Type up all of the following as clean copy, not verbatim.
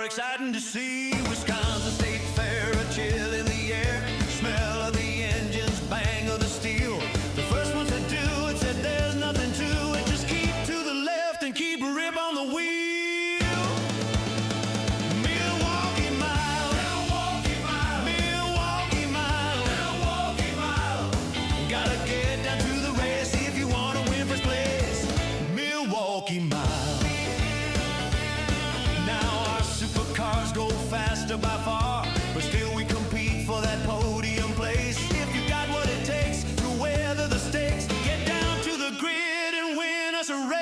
Exciting to see Wisconsin State Fair, a chill in the air, smell of the engines, bang of the steel. The first one to do it said there's nothing to it, just keep to the left and keep a rib on the wheel. Milwaukee Mile, Milwaukee Mile, Milwaukee Mile, Milwaukee Mile. Gotta get down to the race if you want to win first place. Milwaukee Mile. Supercars go faster by far, but still we compete for that podium place. If you got what it takes to weather the stakes, get down to the grid and win us a race.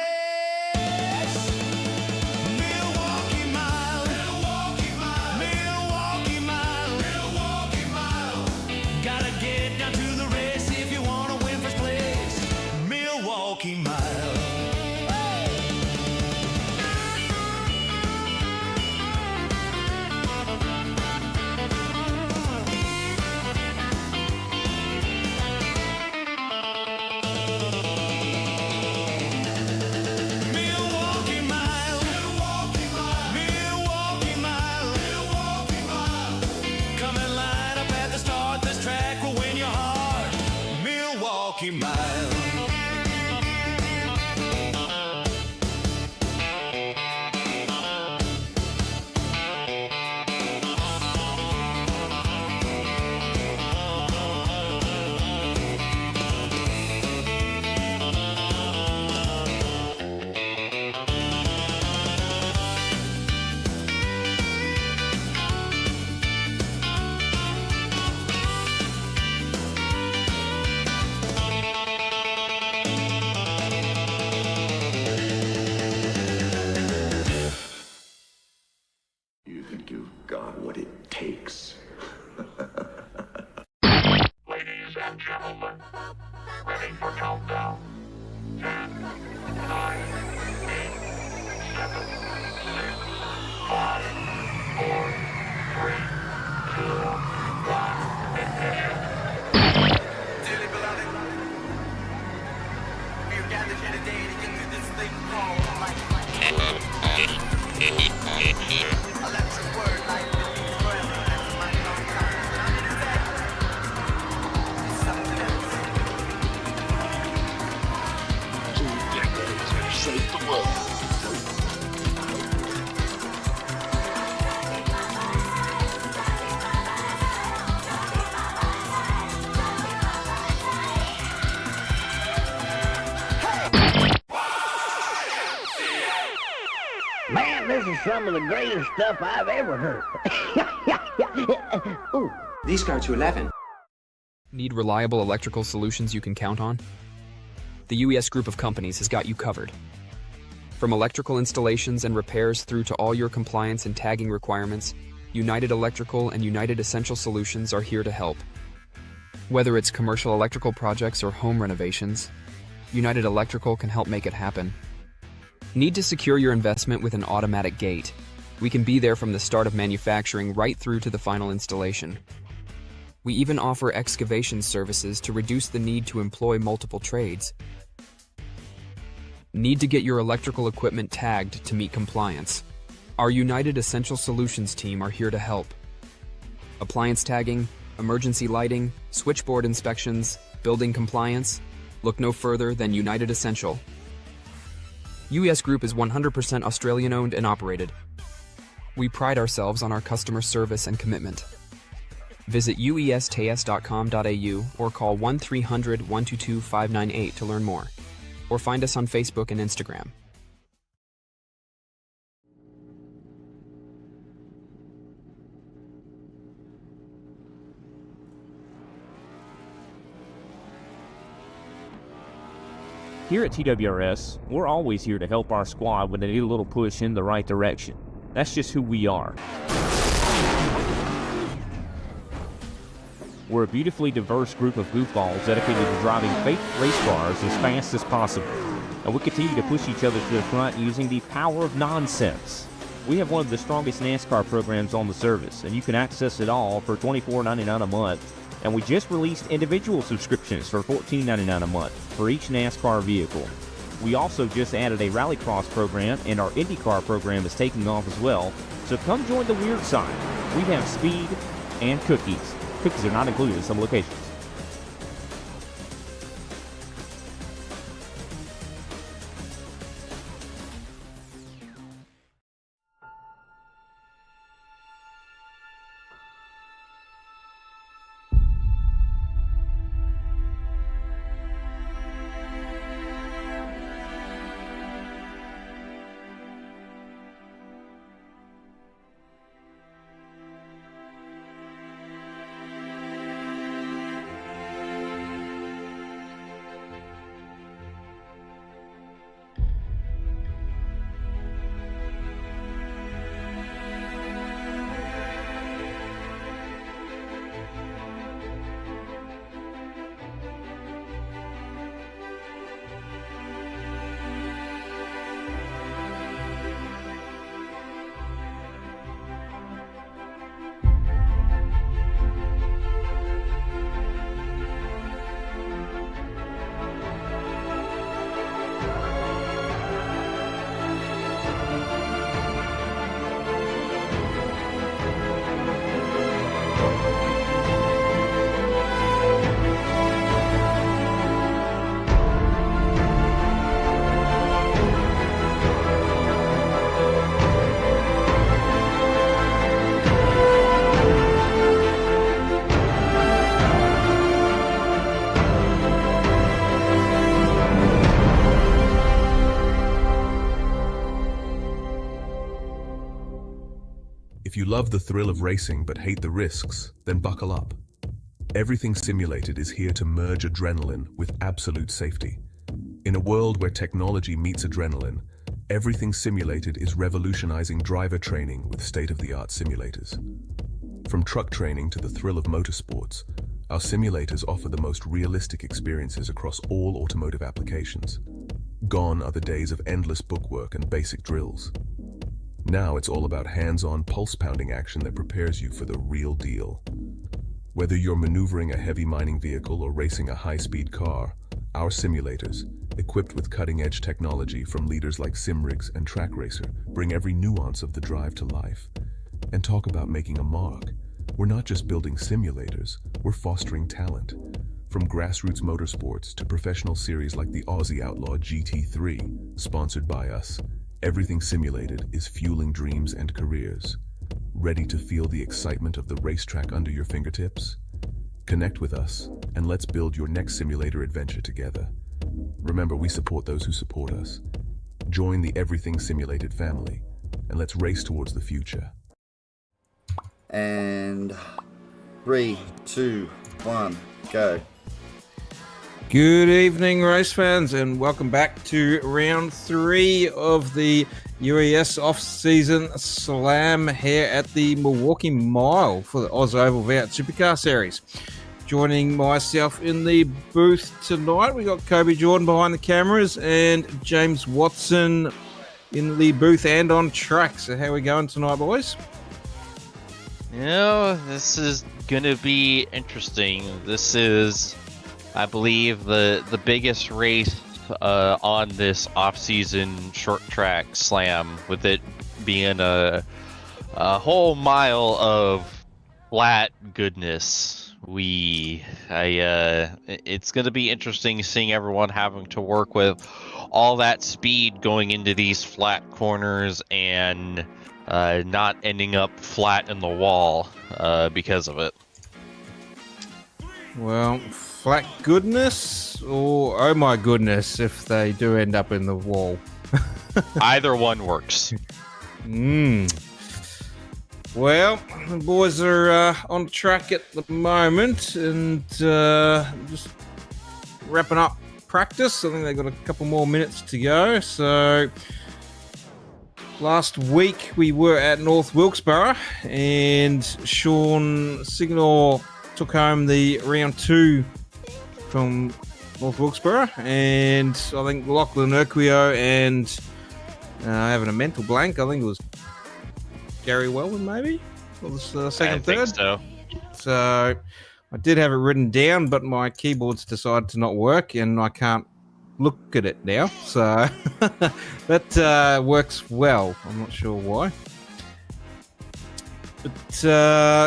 Milwaukee Mile, Milwaukee Mile, Milwaukee Mile, Milwaukee Mile. Gotta get down to the race if you want to win first place. Milwaukee Mile. Milwaukee Mile. You think you've got what it takes? Ladies and gentlemen, ready for countdown. 10, 9, 8, 7, 6, 5, 4, 3, 2, 1, ignition. Dearly beloved, we are gathered here today to get through this thing called life. Electric word, life beats forever. That's my long time. But I'm gonna say it's something else. 2 decades have shaped the world. Man, this is some of the greatest stuff I've ever heard. Ooh. These go to 11. Need reliable electrical solutions you can count on? The UES group of companies has got you covered. From electrical installations and repairs through to all your compliance and tagging requirements, United Electrical and United Essential Solutions are here to help. Whether it's commercial electrical projects or home renovations, United Electrical can help make it happen. Need to secure your investment with an automatic gate? We can be there from the start of manufacturing right through to the final installation. We even offer excavation services to reduce the need to employ multiple trades. Need to get your electrical equipment tagged to meet compliance? Our United Essential Solutions team are here to help. Appliance tagging, emergency lighting, switchboard inspections, building compliance? Look no further than United Essential. UES Group is 100% Australian-owned and operated. We pride ourselves on our customer service and commitment. Visit uestas.com.au or call 1-300-122-598 to learn more, or find us on Facebook and Instagram. Here at TWRS, we're always here to help our squad when they need a little push in the right direction. That's just who we are. We're a beautifully diverse group of goofballs dedicated to driving fake race cars as fast as possible. And we continue to push each other to the front using the power of nonsense. We have one of the strongest NASCAR programs on the service, and you can access it all for $24.99 a month. And we just released individual subscriptions for $14.99 a month for each NASCAR vehicle. We also just added a Rallycross program, and our IndyCar program is taking off as well. So come join the weird side. We have speed and cookies. Cookies are not included in some locations. If you love the thrill of racing but hate the risks, then buckle up. Everything Simulated is here to merge adrenaline with absolute safety. In a world where technology meets adrenaline, Everything Simulated is revolutionizing driver training with state-of-the-art simulators. From truck training to the thrill of motorsports, our simulators offer the most realistic experiences across all automotive applications. Gone are the days of endless bookwork and basic drills. Now it's all about hands-on, pulse-pounding action that prepares you for the real deal. Whether you're maneuvering a heavy mining vehicle or racing a high-speed car, our simulators, equipped with cutting-edge technology from leaders like Simrigs and Track Racer, bring every nuance of the drive to life. And talk about making a mark. We're not just building simulators, we're fostering talent. From grassroots motorsports to professional series like the Aussie Outlaw GT3, sponsored by us, Everything Simulated is fueling dreams and careers. Ready to feel the excitement of the racetrack under your fingertips? Connect with us, and let's build your next simulator adventure together. Remember, we support those who support us. Join the Everything Simulated family, and let's race towards the future. And 3, 2, 1, go. Good evening, race fans, and welcome back to round 3 of the UES Off Season Slam here at the Milwaukee Mile for the OzOVals Supercar Series. Joining myself in the booth tonight, we got Kobe Jordan behind the cameras and James Watson in the booth and on track. So how are we going tonight, boys? You know, this is going to be interesting. This is, I believe, the biggest race on this off-season short track slam, with it being a whole mile of flat goodness. It's going to be interesting seeing everyone having to work with all that speed going into these flat corners and not ending up flat in the wall because of it. Well, flat goodness or oh my goodness if they do end up in the wall. Either one works. Well, the boys are on track at the moment and just wrapping up practice. I think they've got a couple more minutes to go. So last week we were at North Wilkesboro and Sean Signor took home the round 2 from North Wilkesboro, and I think Lachlan Urquio and having a mental blank, I think it was Gary Wellman maybe was second, third. So I did have it written down, but my keyboard's decided to not work, and I can't look at it now. So that works well. I'm not sure why. But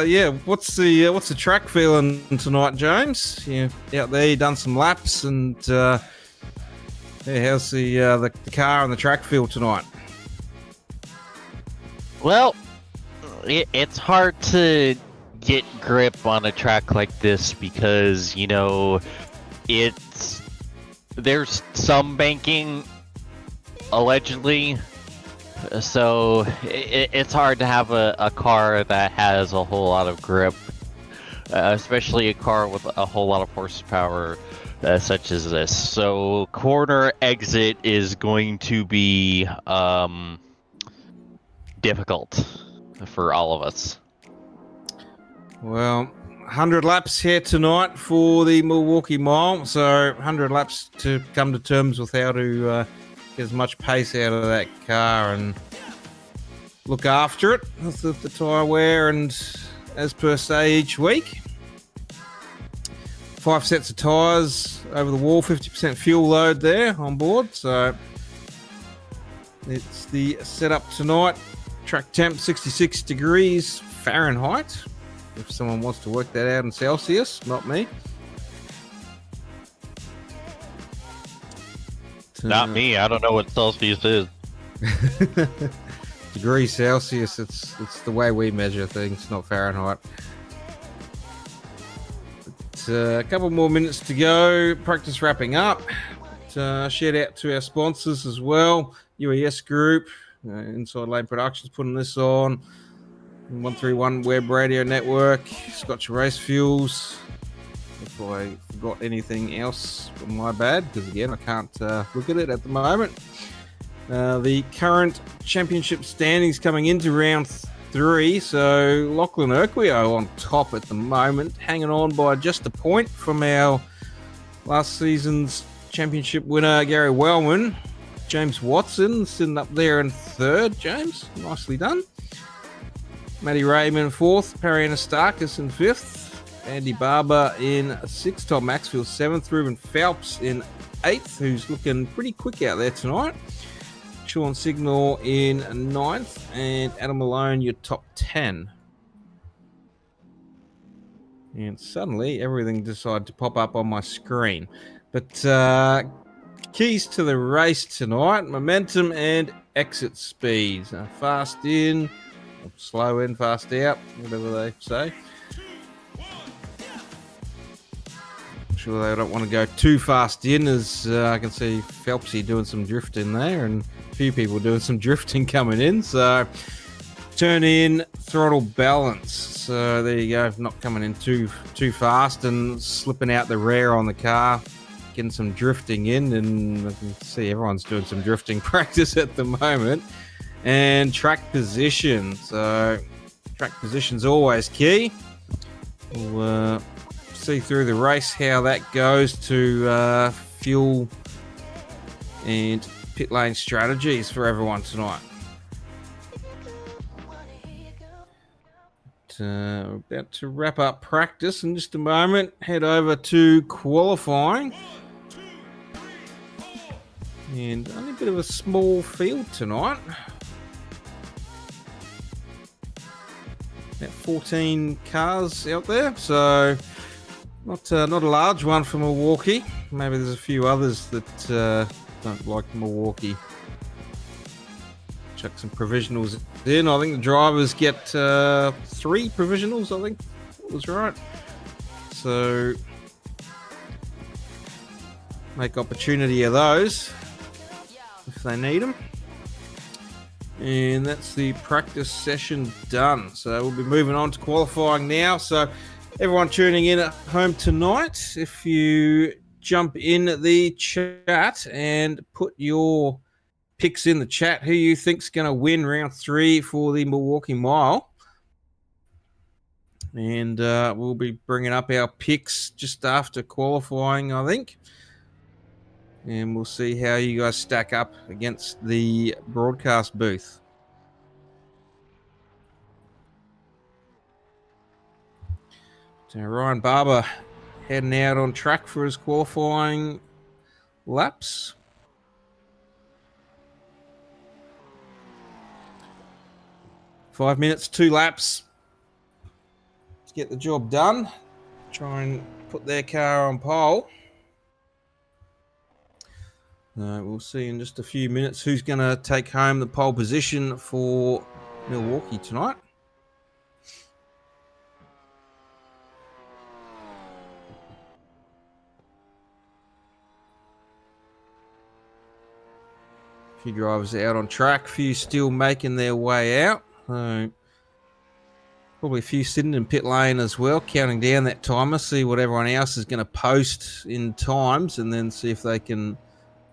yeah, what's the track feeling tonight, James? You out there, you done some laps, and yeah, how's the car and the track feel tonight? Well, it's hard to get grip on a track like this because, you know, there's some banking, allegedly, so it's hard to have a car that has a whole lot of grip, especially a car with a whole lot of horsepower such as this. So corner exit is going to be difficult for all of us. Well, 100 laps here tonight for the Milwaukee Mile, so 100 laps to come to terms with how to get as much pace out of that car and look after it with the tyre wear, and as per se each week. 5 sets of tyres over the wall, 50% fuel load there on board, so it's the setup tonight. Track temp 66 degrees Fahrenheit, if someone wants to work that out in Celsius, not me. Not me, I don't know what Celsius is. Degrees Celsius, it's the way we measure things, not Fahrenheit. But, a couple more minutes to go, practice wrapping up. But, shout out to our sponsors as well, UES Group, Inside Lane Productions putting this on, 131 Web Radio Network, Scotch Race Fuels. If I forgot anything else, my bad, because again I can't look at it at the moment. The current championship standings coming into round 3, so Lachlan Urquio on top at the moment, hanging on by just a point from our last season's championship winner Gary Wellman. James Watson sitting up there in 3rd. James, nicely done. Matty Raymond 4th, Perry Anastakis in 5th, Andy Barber in 6th, Tom Maxfield 7th, Ruben Phelps in 8th, who's looking pretty quick out there tonight, Sean Signal in 9th, and Adam Malone, your top 10. And suddenly everything decided to pop up on my screen. But keys to the race tonight, momentum and exit speed. Fast in, slow in, fast out, whatever they say. I'm sure they don't want to go too fast in, as I can see Phelpsy doing some drifting there and a few people doing some drifting coming in. So turn in, throttle balance. So there you go, not coming in too fast and slipping out the rear on the car. Getting some drifting in, and I can see everyone's doing some drifting practice at the moment. And track position. So track position's always key. We'll see through the race how that goes to fuel and pit lane strategies for everyone tonight. We're about to wrap up practice in just a moment. Head over to qualifying. And only a bit of a small field tonight. About 14 cars out there, so not a large one for Milwaukee. Maybe there's a few others that don't like Milwaukee. Chuck some provisionals in. I think the drivers get 3 provisionals, I think that was right. So make opportunity of those if they need them. And that's the practice session done. So we'll be moving on to qualifying now. So everyone tuning in at home tonight, if you jump in the chat and put your picks in the chat, who you think's going to win round 3 for the Milwaukee Mile. And we'll be bringing up our picks just after qualifying, I think. And we'll see how you guys stack up against the broadcast booth. So Ryan Barber heading out on track for his qualifying laps. Five minutes, 2 laps. Let's get the job done. Try and put their car on pole. We'll see in just a few minutes who's going to take home the pole position for Milwaukee tonight. A few drivers out on track, a few still making their way out. Probably a few sitting in pit lane as well, counting down that timer, see what everyone else is going to post in times, and then see if they can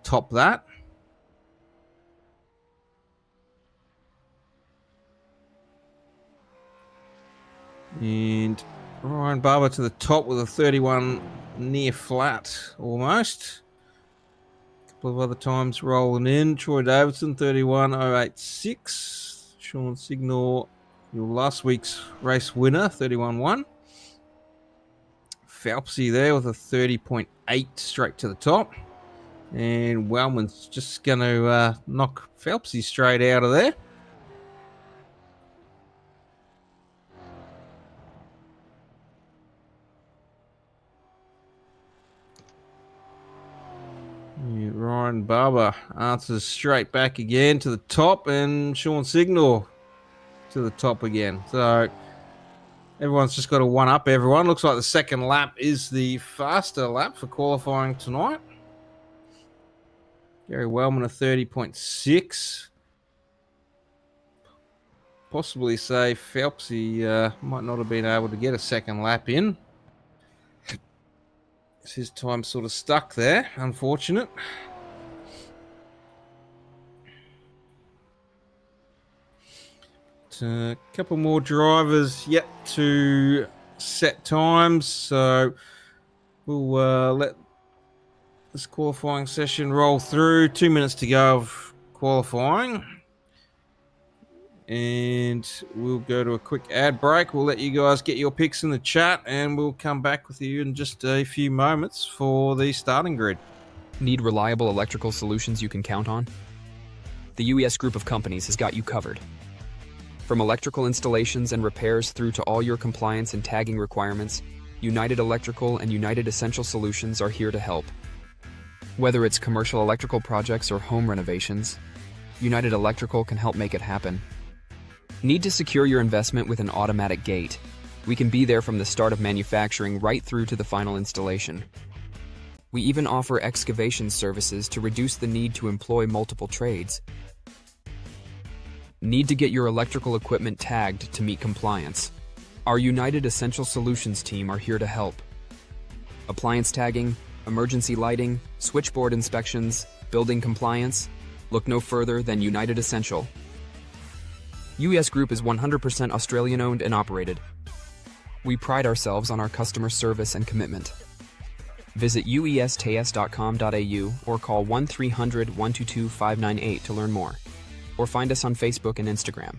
top that. And Ryan Barber to the top with a 31 near flat almost. A couple of other times rolling in. Troy Davidson 31.086. Sean Signor, your last week's race winner, 31.1. Phelpsy there with a 30.8 straight to the top. And Wellman's just going to knock Phelpsy straight out of there. Yeah, Ryan Barber answers straight back again to the top, and Sean Signor to the top again. So everyone's just got to one-up everyone. Looks like the second lap is the faster lap for qualifying tonight. Gary Wellman a 30.6. Possibly say Phelpsy might not have been able to get a second lap in. His time sort of stuck there, unfortunate. A couple more drivers yet to set times, so we'll let this qualifying session roll through. 2 minutes to go of qualifying. And we'll go to a quick ad break. We'll let you guys get your picks in the chat, and we'll come back with you in just a few moments for the starting grid. Need reliable electrical solutions you can count on? The UES group of companies has got you covered. From electrical installations and repairs through to all your compliance and tagging requirements, United Electrical and United Essential Solutions are here to help. Whether it's commercial electrical projects or home renovations, United Electrical can help make it happen. Need to secure your investment with an automatic gate? We can be there from the start of manufacturing right through to the final installation. We even offer excavation services to reduce the need to employ multiple trades. Need to get your electrical equipment tagged to meet compliance? Our United Essential Solutions team are here to help. Appliance tagging, emergency lighting, switchboard inspections, building compliance? Look no further than United Essential. UES Group is 100% Australian owned and operated. We pride ourselves on our customer service and commitment. Visit uestas.com.au or call 1-300-122-598 to learn more. Or find us on Facebook and Instagram.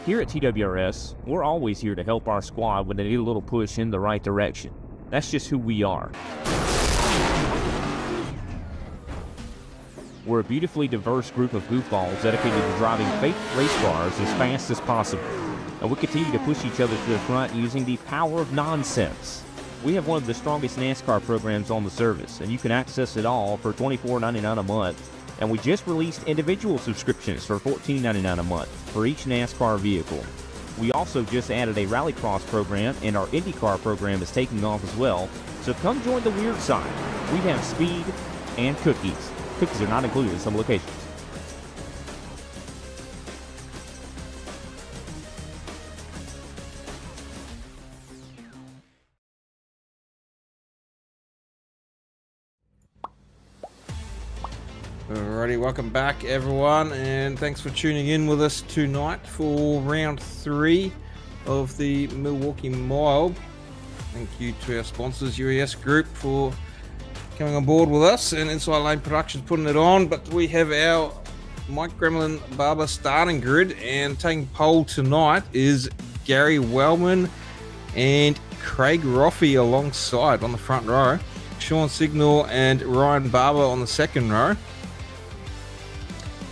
Here at TWRS, we're always here to help our squad when they need a little push in the right direction. That's just who we are. We're a beautifully diverse group of goofballs dedicated to driving fake race cars as fast as possible. And we continue to push each other to the front using the power of nonsense. We have one of the strongest NASCAR programs on the service, and you can access it all for $24.99 a month. And we just released individual subscriptions for $14.99 a month for each NASCAR vehicle. We also just added a Rallycross program, and our IndyCar program is taking off as well. So come join the weird side. We have speed and cookies. Cookies are not included in some locations. Alrighty, welcome back everyone, and thanks for tuning in with us tonight for round 3 of the Milwaukee Mile. Thank you to our sponsors, UES Group, for coming on board with us, and Inside Lane Productions putting it on. But we have our Mike Gremlin Barber starting grid, and taking pole tonight is Gary Wellman and Craig Roffey alongside on the front row. Sean Signal and Ryan Barber on the second row.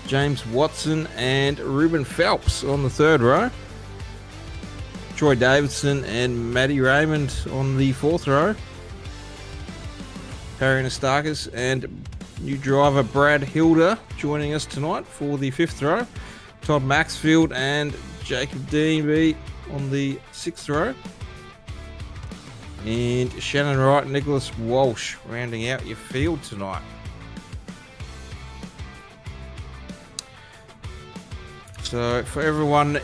James Watson and Ruben Phelps on the third row. Troy Davidson and Matty Raymond on the fourth row. Harry Nastakis and new driver Brad Hilder joining us tonight for the fifth row. Todd Maxfield and Jacob Deanby on the sixth row. And Shannon Wright and Nicholas Walsh rounding out your field tonight. So for everyone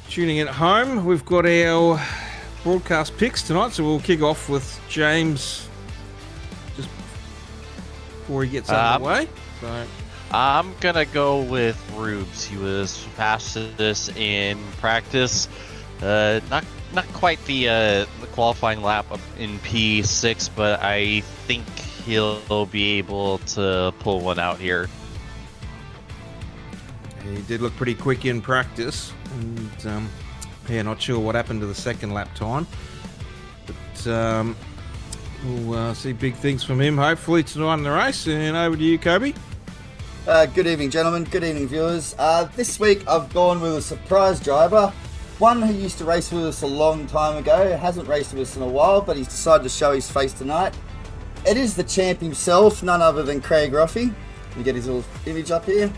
tuning in at home, we've got our broadcast picks tonight. So we'll kick off with James just before he gets underway. So I'm gonna go with Rubes. He was fastest in practice. Not quite the qualifying lap up in P6, but I think he'll be able to pull one out here. He did look pretty quick in practice, and yeah, not sure what happened to the second lap time, but we'll see big things from him hopefully tonight in the race. And over to you, Kobe. Good evening, gentlemen. Good evening, viewers. This week I've gone with a surprise driver. One who used to race with us a long time ago, hasn't raced with us in a while, but he's decided to show his face tonight. It is the champ himself, none other than Craig Roffey. Let me get his little image up here.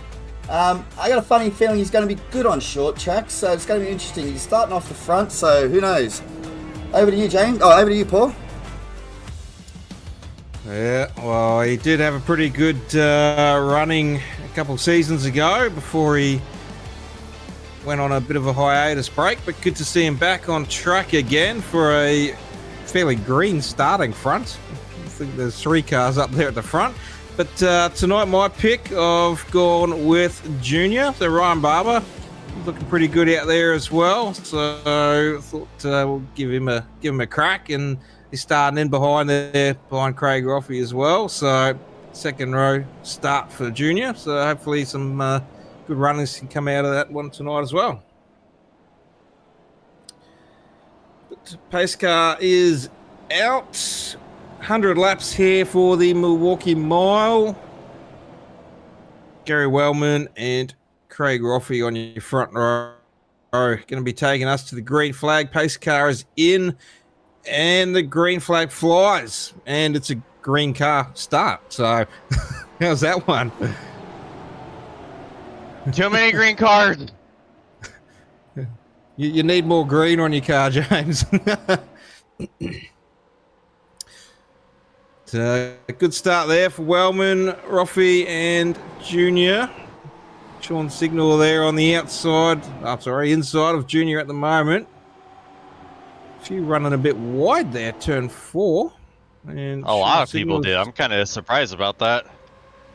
I got a funny feeling he's going to be good on short tracks, so it's going to be interesting. He's starting off the front, so who knows? Over to you, James. Oh, over to you, Paul. Yeah, well, he did have a pretty good running a couple of seasons ago before he went on a bit of a hiatus break, but good to see him back on track again for a fairly green starting front. I think there's 3 cars up there at the front. But tonight my pick, I've gone with Junior, so Ryan Barber, looking pretty good out there as well. So I thought we'll give him a crack, and he's starting in behind Craig Roffey as well. So second row start for Junior. So hopefully some good runners can come out of that one tonight as well. But pace car is out. 100 laps here for the Milwaukee Mile. Gary Wellman and Craig Roffey on your front row are going to be taking us to the green flag. Pace car is in, and the green flag flies, and it's a green car start. So how's that one? Too many green cars. You need more green on your car, James. A good start there for Wellman, Roffey and Junior. Sean Signal there on the outside. Inside of Junior at the moment. A few running a bit wide there, turn 4. And a lot of people did. I'm kind of surprised about that.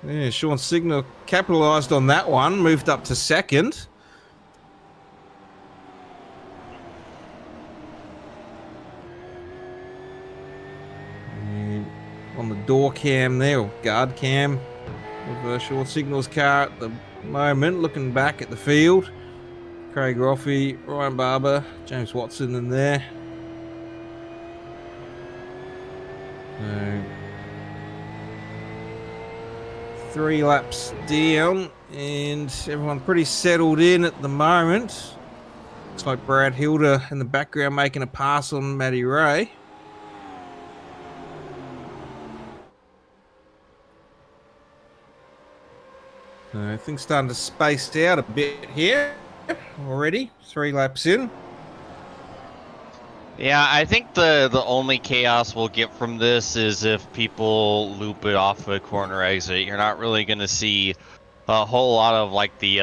Yeah, Sean Signal capitalised on that one, moved up to second. On the door cam there, or guard cam of Sean Signal's car at the moment, looking back at the field. Craig Roffey, Ryan Barber, James Watson in there. So 3 laps down, and everyone pretty settled in at the moment. Looks like Brad Hilder in the background making a pass on Matty Ray. Things starting to space out a bit here already. 3 laps in. Yeah, I think the only chaos we'll get from this is if people loop it off a corner exit. You're not really going to see a whole lot of like the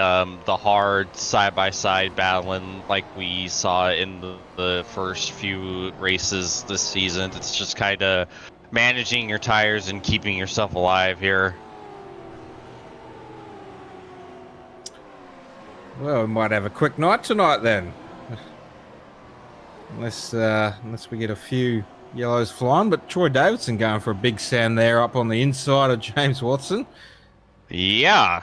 hard side-by-side battling like we saw in the first few races this season. It's just kind of managing your tires and keeping yourself alive here. Well, we might have a quick night tonight then. Unless we get a few yellows flying. But Troy Davidson going for a big sand there up on the inside of James Watson. Yeah.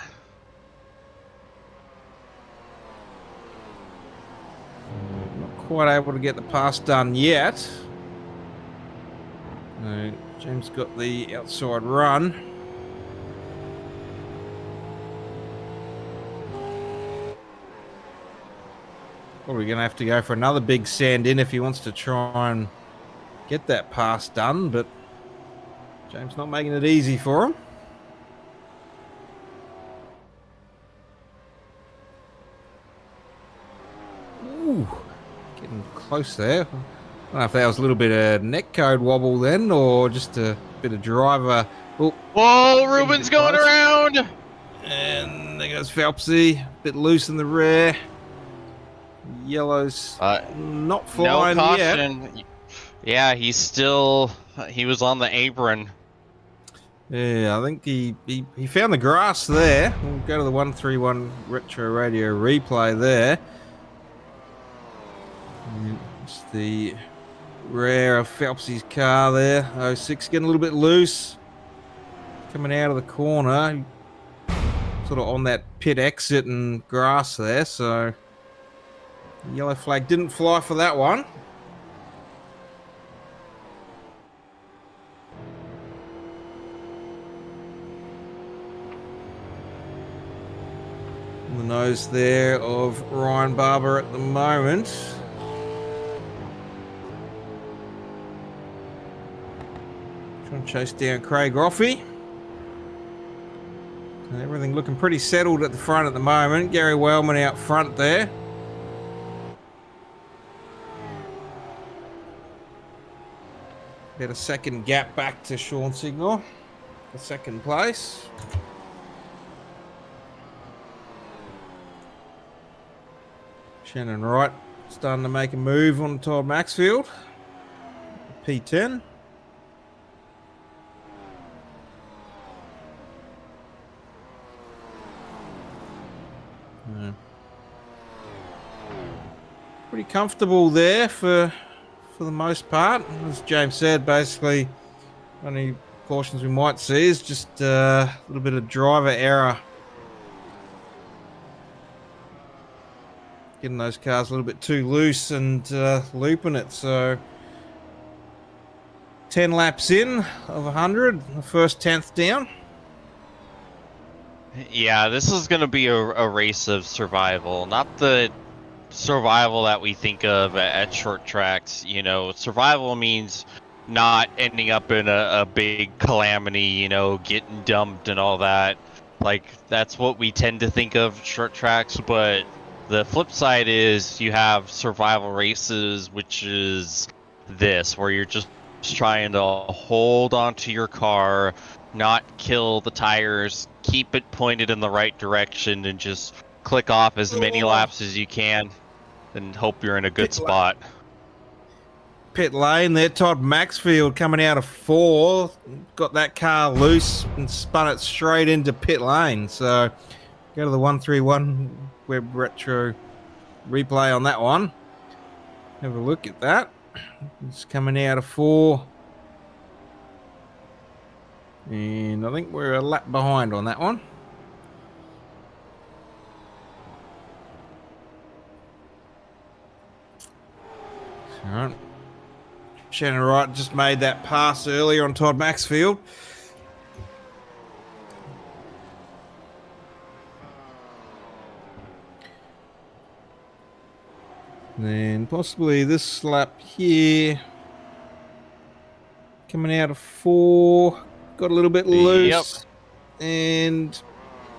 Not quite able to get the pass done yet. James got the outside run. Probably going to have to go for another big sand in if he wants to try and get that pass done, but James not making it easy for him. Ooh, getting close there. I don't know if that was a little bit of neck code wobble then, or just a bit of driver. Oh, whoa, Ruben's going around! And there goes Phelpsy, a bit loose in the rear. Yellow's not flying no yet. caution. Yeah, he was on the apron. Yeah, I think he found the grass there. We'll go to the 131 Retro Radio replay there. And it's the rear of Phelpsy's car there. 06 getting a little bit loose. Coming out of the corner. Sort of on that pit exit and grass there, so the yellow flag didn't fly for that one. On the nose there of Ryan Barber at the moment. Trying to chase down Craig Roffey. Everything looking pretty settled at the front at the moment. Gary Wellman out front there. Get a second gap back to Sean Signor for second place. Shannon Wright starting to make a move on Todd Maxfield. P10. Pretty comfortable there for the most part. As James said, basically, only cautions we might see is just a little bit of driver error. Getting those cars a little bit too loose and looping it. So 10 laps in of 100, the first 10th down. Yeah, this is going to be a race of survival, not the survival that we think of at short tracks. You know, survival means not ending up in a big calamity, you know, getting dumped and all that. Like, that's what we tend to think of short tracks, but the flip side is you have survival races, which is this, where you're just trying to hold onto your car, not kill the tires, keep it pointed in the right direction, and just click off as many laps as you can and hope you're in a good spot. Pit lane there, Todd Maxfield coming out of 4, got that car loose and spun it straight into pit lane. So go to the 131 Web Retro replay on that one. Have a look at that. It's coming out of 4. And I think we're a lap behind on that one. All right. Shannon Wright just made that pass earlier on Todd Maxfield. And then possibly this lap here. Coming out of 4. Got a little bit loose. And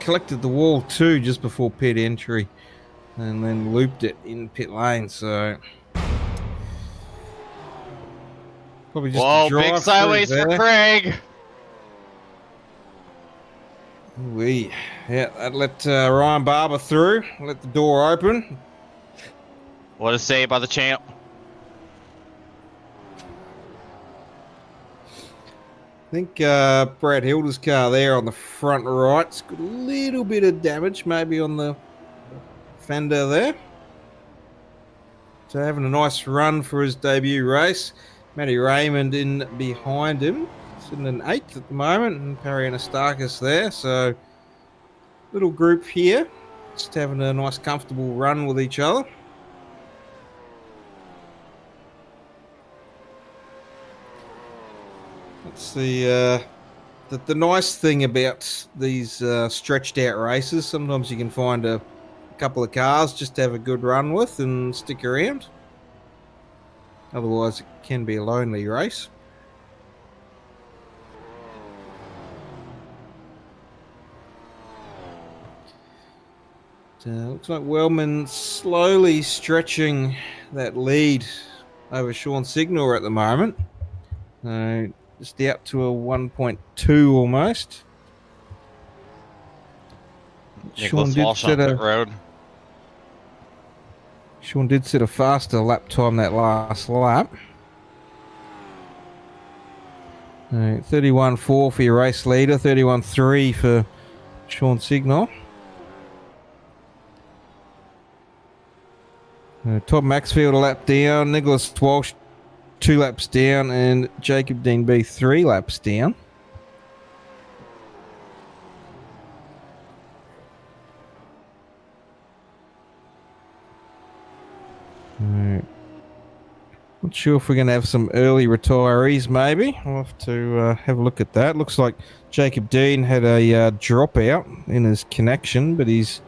collected the wall too just before pit entry. And then looped it in pit lane. So probably just whoa, big sideways for Craig. Yeah, that let Ryan Barber through. Let the door open. What a save by the champ. I think Brad Hilda's car there on the front right's got a little bit of damage, maybe on the fender there. So having a nice run for his debut race. Matty Raymond in behind him, sitting in 8th at the moment, and Perry and Astakis there. So little group here, just having a nice comfortable run with each other. That's the nice thing about these stretched out races. Sometimes you can find a couple of cars just to have a good run with and stick around. Otherwise, it can be a lonely race. Looks like Wellman slowly stretching that lead over Sean Signor at the moment. Just out to a 1.2 almost. Nicholas Walsh on pit road. Sean did set a faster lap time that last lap. 31.4 for your race leader, 31.3 for Sean Signor. Todd Maxfield a lap down, Nicholas Walsh 2 laps down, and Jacob Dean B 3 laps down. Not sure if we're going to have some early retirees, maybe. I'll have to have a look at that. Looks like Jacob Dean had a dropout in his connection, but he's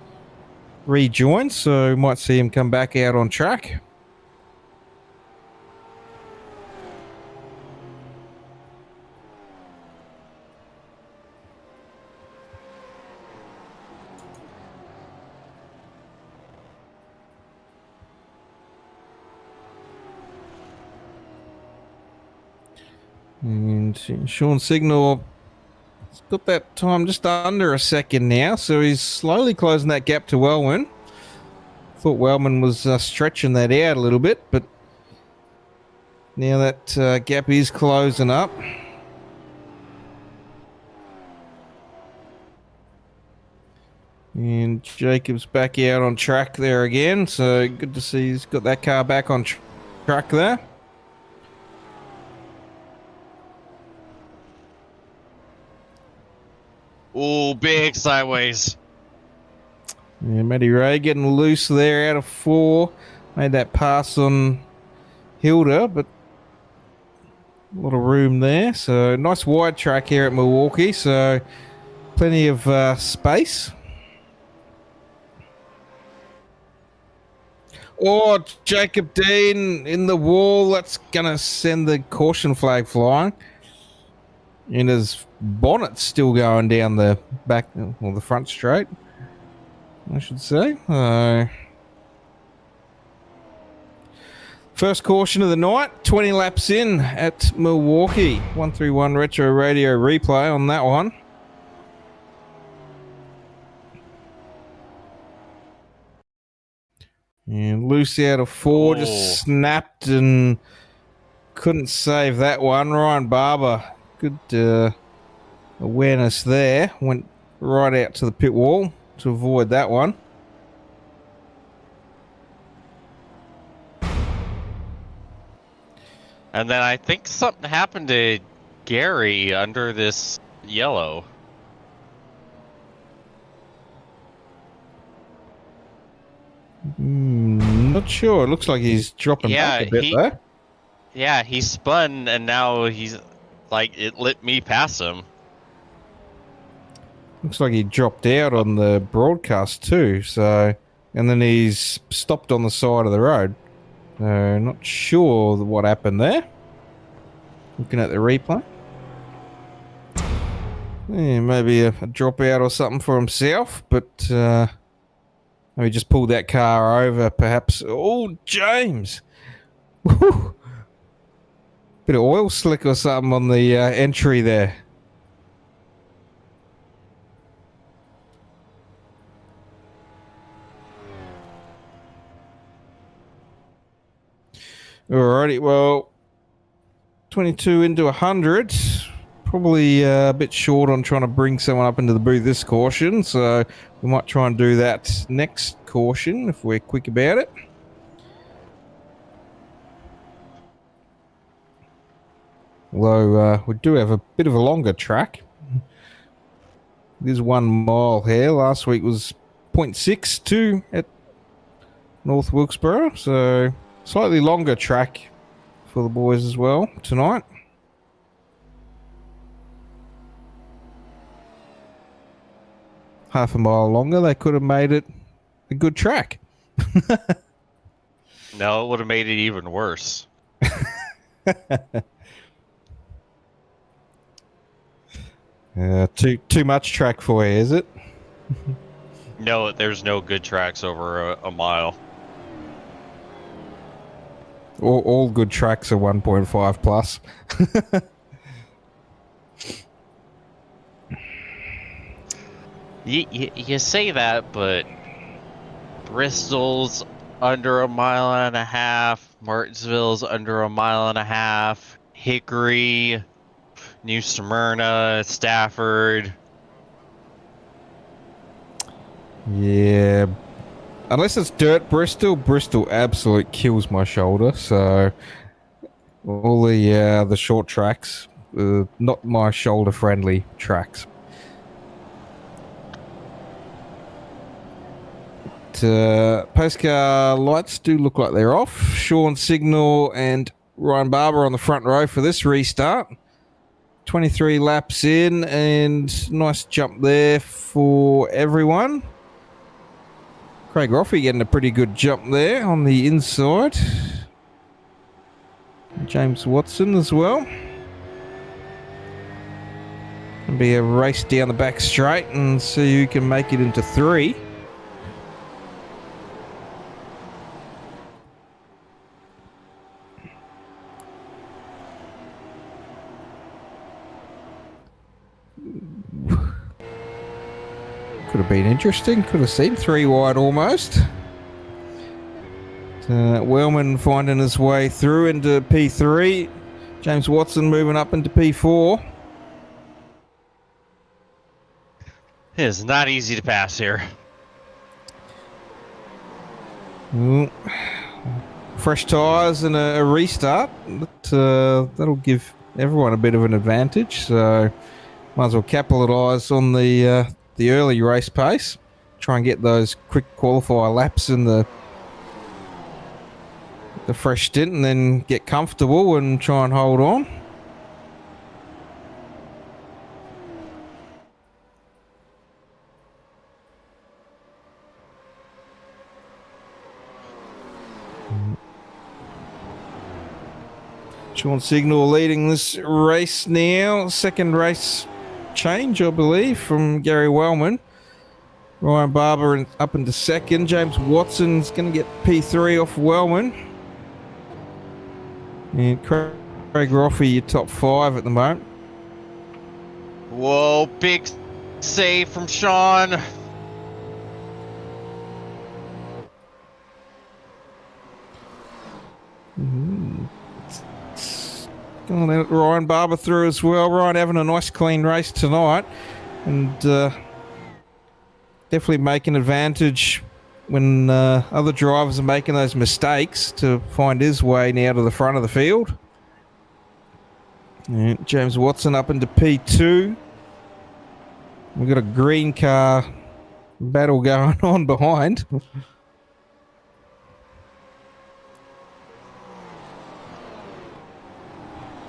rejoined, so might see him come back out on track. And Sean Signor has got that time just under a second now, so he's slowly closing that gap to Wellman. Thought Wellman was stretching that out a little bit, but now that gap is closing up. And Jacob's back out on track there again, so good to see he's got that car back on track there. Ooh, big sideways. Yeah, Matty Ray getting loose there out of 4. Made that pass on Hilda, but a lot of room there. So nice wide track here at Milwaukee, so plenty of space. Oh, Jacob Dean in the wall. That's going to send the caution flag flying. And his bonnet's still going down the back, or the front straight, I should say. First caution of the night, 20 laps in at Milwaukee. 131 Retro Radio replay on that one. And loose out of 4, just snapped and couldn't save that one. Ryan Barber, good awareness there. Went right out to the pit wall to avoid that one. And then I think something happened to Gary under this yellow. Not sure. It looks like he's dropping back a bit there. Yeah, he spun and now he's like, it let me pass him. Looks like he dropped out on the broadcast too, so, and then he's stopped on the side of the road. Not sure what happened there. Looking at the replay. Yeah, maybe a dropout or something for himself, but maybe just pulled that car over, perhaps. Oh, James! Woo. Bit of oil slick or something on the entry there. Alrighty, well, 22 into 100. Probably a bit short on trying to bring someone up into the booth this caution, so we might try and do that next caution if we're quick about it. Although we do have a bit of a longer track. It is 1 mile here. Last week was 0.62 at North Wilkesboro, so slightly longer track for the boys as well tonight. Half a mile longer, they could have made it a good track. No, it would have made it even worse. Too much track for you, is it? No, there's no good tracks over a mile. All good tracks are 1.5 plus. You say that, but Bristol's under a mile and a half. Martinsville's under a mile and a half. Hickory, New Smyrna, Stafford. Yeah. Unless it's dirt Bristol absolute kills my shoulder. So all the short tracks, not my shoulder friendly tracks. Pace car lights do look like they're off. Sean Signal and Ryan Barber on the front row for this restart. 23 laps in, and nice jump there for everyone. Craig Roffey getting a pretty good jump there on the inside. James Watson as well. It'll be a race down the back straight and see who can make it into 3. Could have been interesting. Could have seen 3 wide almost. Wellman finding his way through into P3. James Watson moving up into P4. It is not easy to pass here. Fresh tyres and a restart. That'll give everyone a bit of an advantage. So might as well capitalise on the early race pace. Try and get those quick qualifier laps in the fresh stint, and then get comfortable and try and hold on. Sean Signal leading this race now. Second race change, I believe, from Gary Wellman. Ryan Barber up into second. James Watson's going to get P3 off Wellman. And Craig Roffey, your top 5 at the moment. Whoa, big save from Sean. Gonna let Ryan Barber through as well. Ryan having a nice clean race tonight, and definitely making advantage when other drivers are making those mistakes to find his way now to the front of the field. And James Watson up into P2. We've got a green car battle going on behind.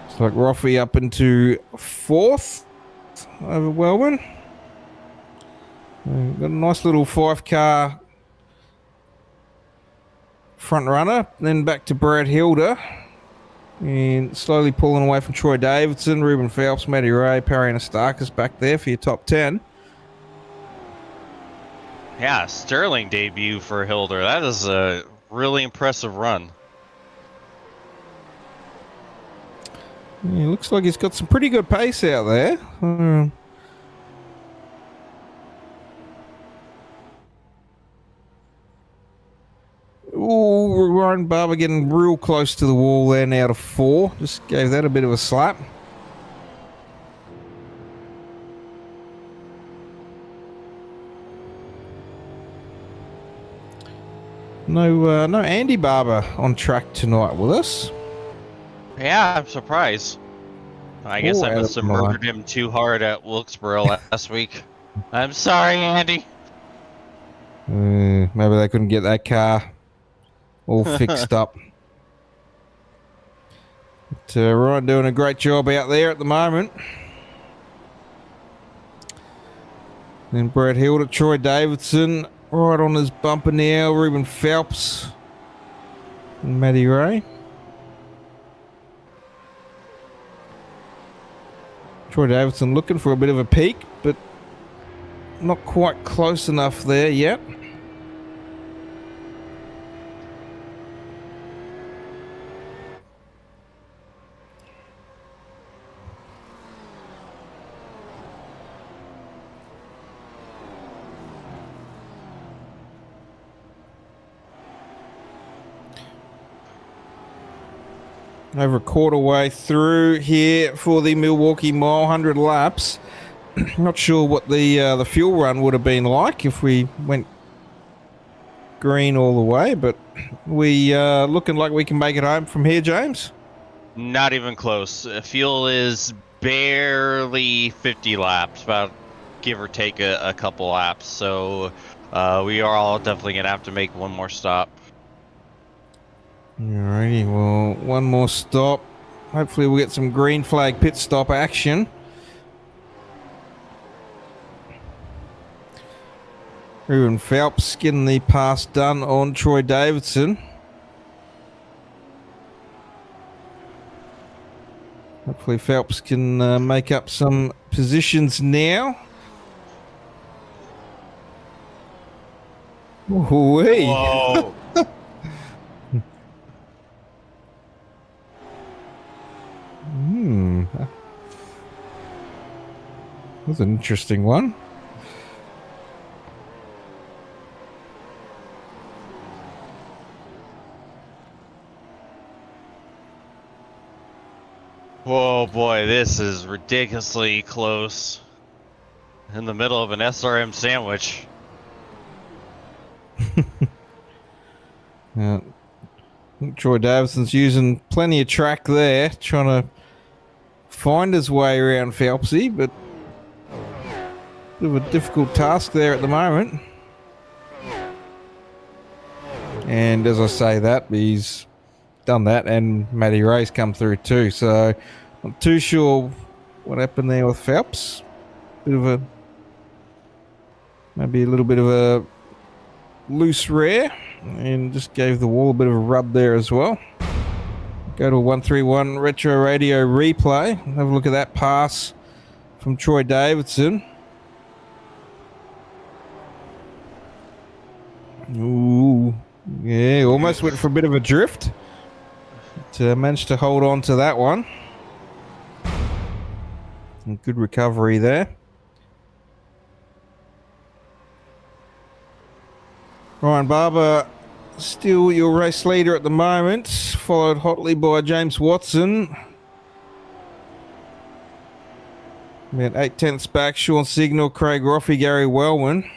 It's like Roffey up into 4th over Wellman. Got a nice little 5-car front runner. Then back to Brad Hilder. And slowly pulling away from Troy Davidson, Ruben Phelps, Matty Ray, Perry Anastakis back there for your top 10. Yeah, sterling debut for Hilder. That is a really impressive run. Yeah, looks like he's got some pretty good pace out there. Ooh, Ryan Barber getting real close to the wall there now to 4. Just gave that a bit of a slap. No Andy Barber on track tonight with us. Yeah, I'm surprised. I guess I out must of have line. murdered him too hard at Wilkesboro last week. I'm sorry, Andy. Maybe they couldn't get that car all fixed up. But, Ryan doing a great job out there at the moment. Then Brad Hill to Troy Davidson, right on his bumper now. Ruben Phelps and Matty Ray. Troy Davidson looking for a bit of a peak, but not quite close enough there yet. Over a quarter way through here for the Milwaukee Mile, 100 laps. Not sure what the fuel run would have been like if we went green all the way, but we looking like we can make it home from here, James. Not even close. Fuel is barely 50 laps, about give or take a couple laps. So we are all definitely going to have to make one more stop. Alrighty, well, one more stop. Hopefully we'll get some green flag pit stop action. Ruben Phelps getting the pass done on Troy Davidson. Hopefully Phelps can make up some positions now. Ooh-wee. Whoa. That's an interesting one. Whoa, boy, this is ridiculously close. In the middle of an SRM sandwich. I think Troy Davidson's using plenty of track there, trying to find his way around Phelpsy, but bit of a difficult task there at the moment. And as I say that, he's done that, and Matty Ray's come through too, so not too sure what happened there with Phelps. Maybe a little bit of a loose rear, and just gave the wall a bit of a rub there as well. Go to a 131 retro radio replay. Have a look at that pass from Troy Davidson. Ooh, yeah, almost went for a bit of a drift. But, managed to hold on to that one. And good recovery there. Ryan Barber, still your race leader at the moment, followed hotly by James Watson. About 8/10 back, Sean Signal, Craig Roffey, Gary Wellman.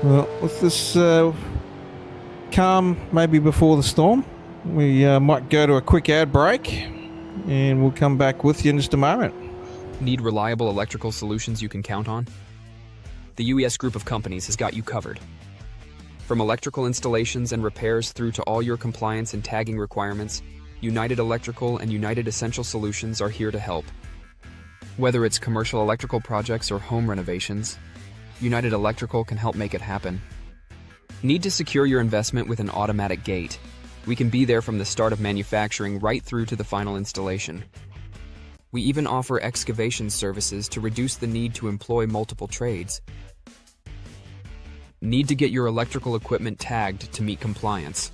Well, with this calm maybe before the storm, we might go to a quick ad break, and we'll come back with you in just a moment. Need reliable electrical solutions you can count on? The UES group of companies has got you covered. From electrical installations and repairs through to all your compliance and tagging requirements, United Electrical and United Essential Solutions are here to help. Whether it's commercial electrical projects or home renovations, United Electrical can help make it happen. Need to secure your investment with an automatic gate? We can be there from the start of manufacturing right through to the final installation. We even offer excavation services to reduce the need to employ multiple trades. Need to get your electrical equipment tagged to meet compliance?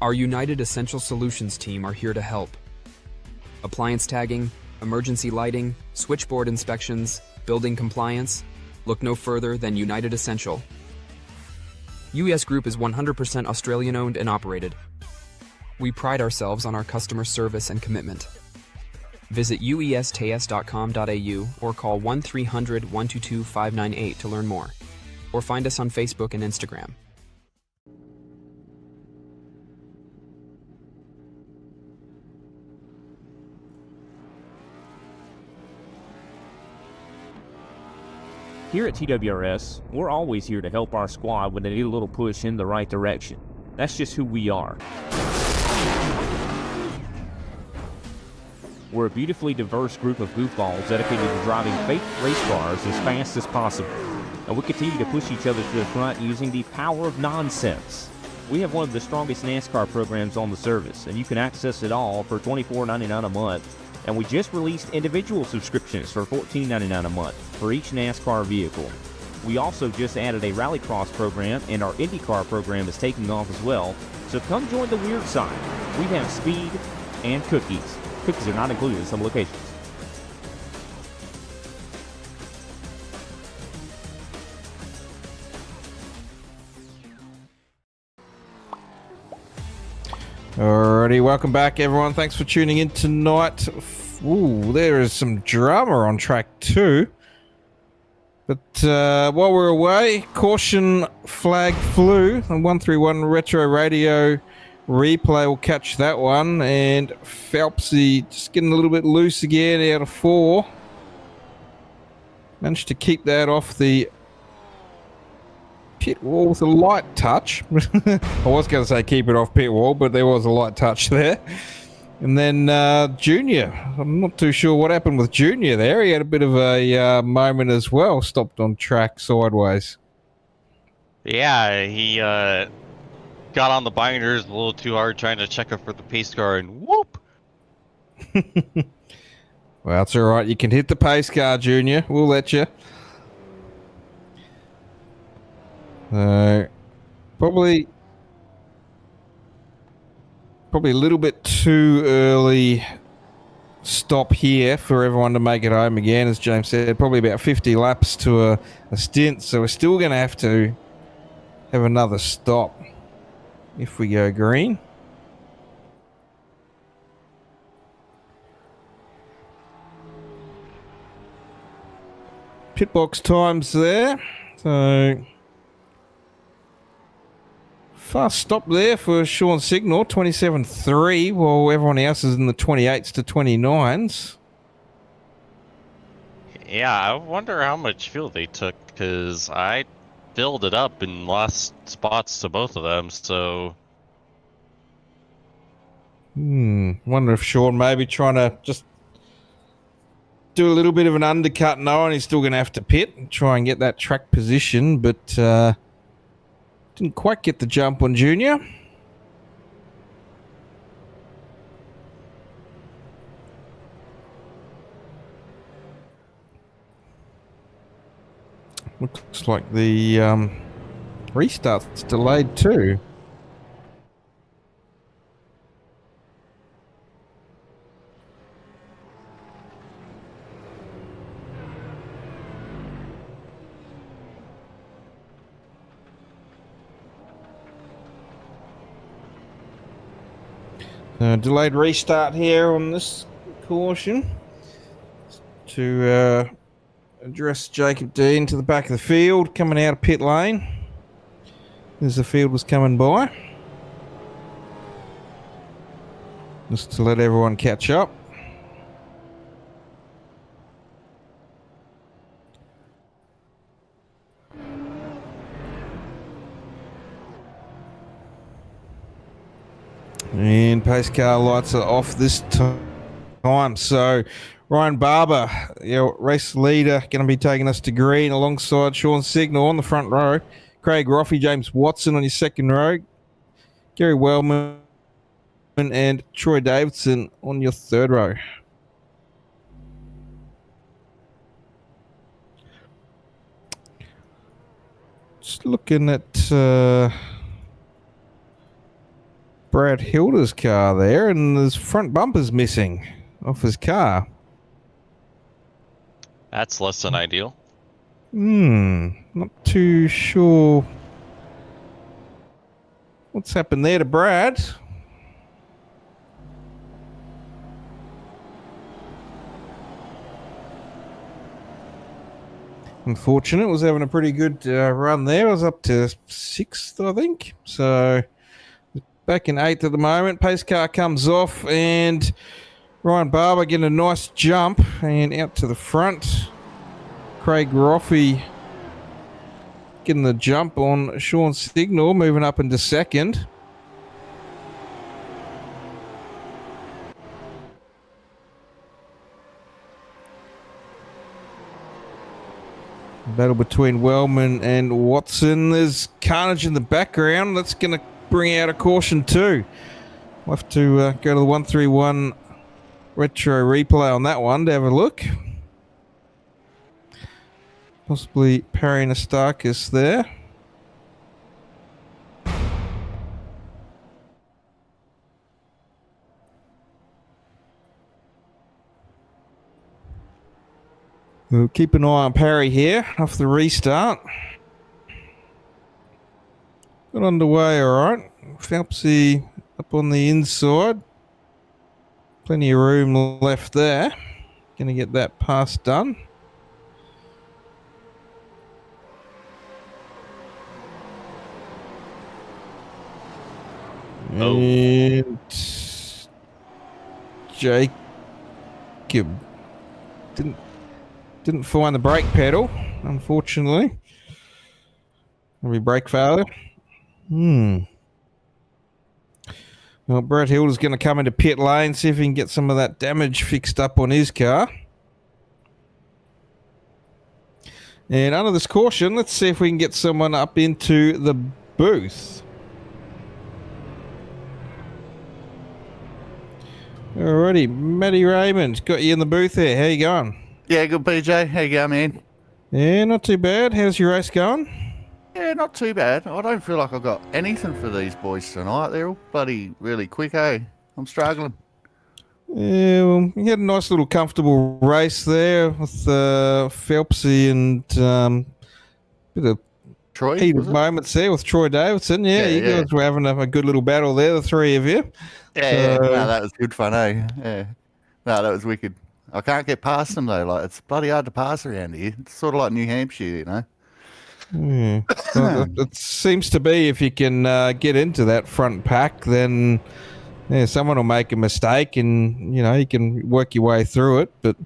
Our United Essential Solutions team are here to help. Appliance tagging, emergency lighting, switchboard inspections, building compliance? Look no further than United Essential. UES Group is 100% Australian owned and operated. We pride ourselves on our customer service and commitment. Visit uestas.com.au or call 1-300-122-598 to learn more. Or find us on Facebook and Instagram. Here at TWRS, we're always here to help our squad when they need a little push in the right direction. That's just who we are. We're a beautifully diverse group of goofballs dedicated to driving fake race cars as fast as possible. And we continue to push each other to the front using the power of nonsense. We have one of the strongest NASCAR programs on the service, and you can access it all for $24.99 a month. And we just released individual subscriptions for $14.99 a month for each NASCAR vehicle. We also just added a Rallycross program, and our IndyCar program is taking off as well. So come join the weird side. We have speed and cookies. Cookies are not included in some locations. Alrighty, welcome back everyone. Thanks for tuning in tonight. Ooh, there is some drama on track 2. But while we're away, caution flag flew. The 131 Retro Radio replay will catch that one. And Phelpsy just getting a little bit loose again out of 4. Managed to keep that off the pit wall with a light touch. I was going to say keep it off pit wall, but there was a light touch there. And then Junior, I'm not too sure what happened with Junior there. He had a bit of a moment as well, stopped on track sideways. Yeah, he got on the binders a little too hard trying to check up for the pace car, and whoop! Well, it's all right. You can hit the pace car, Junior. We'll let you. Probably a little bit too early stop here for everyone to make it home again, as James said. Probably about 50 laps to a stint, so we're still going to have another stop if we go green. Pit box times there, so fast stop there for Sean Signal, 27.3, while everyone else is in the 28s to 29s. Yeah, I wonder how much fuel they took, because I filled it up and lost spots to both of them, so... Wonder if Sean maybe trying to just do a little bit of an undercut, knowing he's still going to have to pit and try and get that track position, but didn't quite get the jump on Junior. Looks like the restart's delayed too. Delayed restart here on this caution to address Jacob Dean to the back of the field, coming out of pit lane as the field was coming by. Just to let everyone catch up. And pace car lights are off this time. So Ryan Barber, race leader, going to be taking us to green alongside Sean Signal on the front row. Craig Roffey, James Watson on your second row. Gary Wellman and Troy Davidson on your third row. Just looking at Brad Hilda's car there, and his front bumper's missing off his car. That's less than ideal. Not too sure What's happened there to Brad? Unfortunate, was having a pretty good run there. Was up to 6th, I think. So back in 8th at the moment. Pace car comes off and Ryan Barber getting a nice jump and out to the front. Craig Roffey getting the jump on Sean Signal, moving up into 2nd. Battle between Wellman and Watson. There's carnage in the background. That's going to bring out a caution too. We'll have to go to the 131 retro replay on that one to have a look. Possibly Perry Nastakis there. We'll keep an eye on Parry here off the restart. Got underway all right. Phelpsy up on the inside. Plenty of room left there. Going to get that pass done. Oh. And Jacob didn't find the brake pedal, unfortunately. Maybe brake failure. Well, Brett Hill is going to come into pit lane, see if he can get some of that damage fixed up on his car. And under this caution, let's see if we can get someone up into the booth. Alrighty, Matty Raymond, got you in the booth there. How you going? Yeah, good, PJ. How you going, man? Yeah, not too bad. How's your race going? Yeah, not too bad. I don't feel like I've got anything for these boys tonight. They're all bloody really quick, eh? I'm struggling. Yeah, well, you had a nice little comfortable race there with Phelpsy and bit of Troy, heated moments there with Troy Davidson. Yeah, you guys were having a good little battle there, the three of you. Yeah, no, that was good fun, eh? Yeah. No, that was wicked. I can't get past them, though. Like, it's bloody hard to pass around here. It's sort of like New Hampshire, you know? Yeah. Well, it seems to be if you can get into that front pack, then someone will make a mistake and, you know, you can work your way through it. But,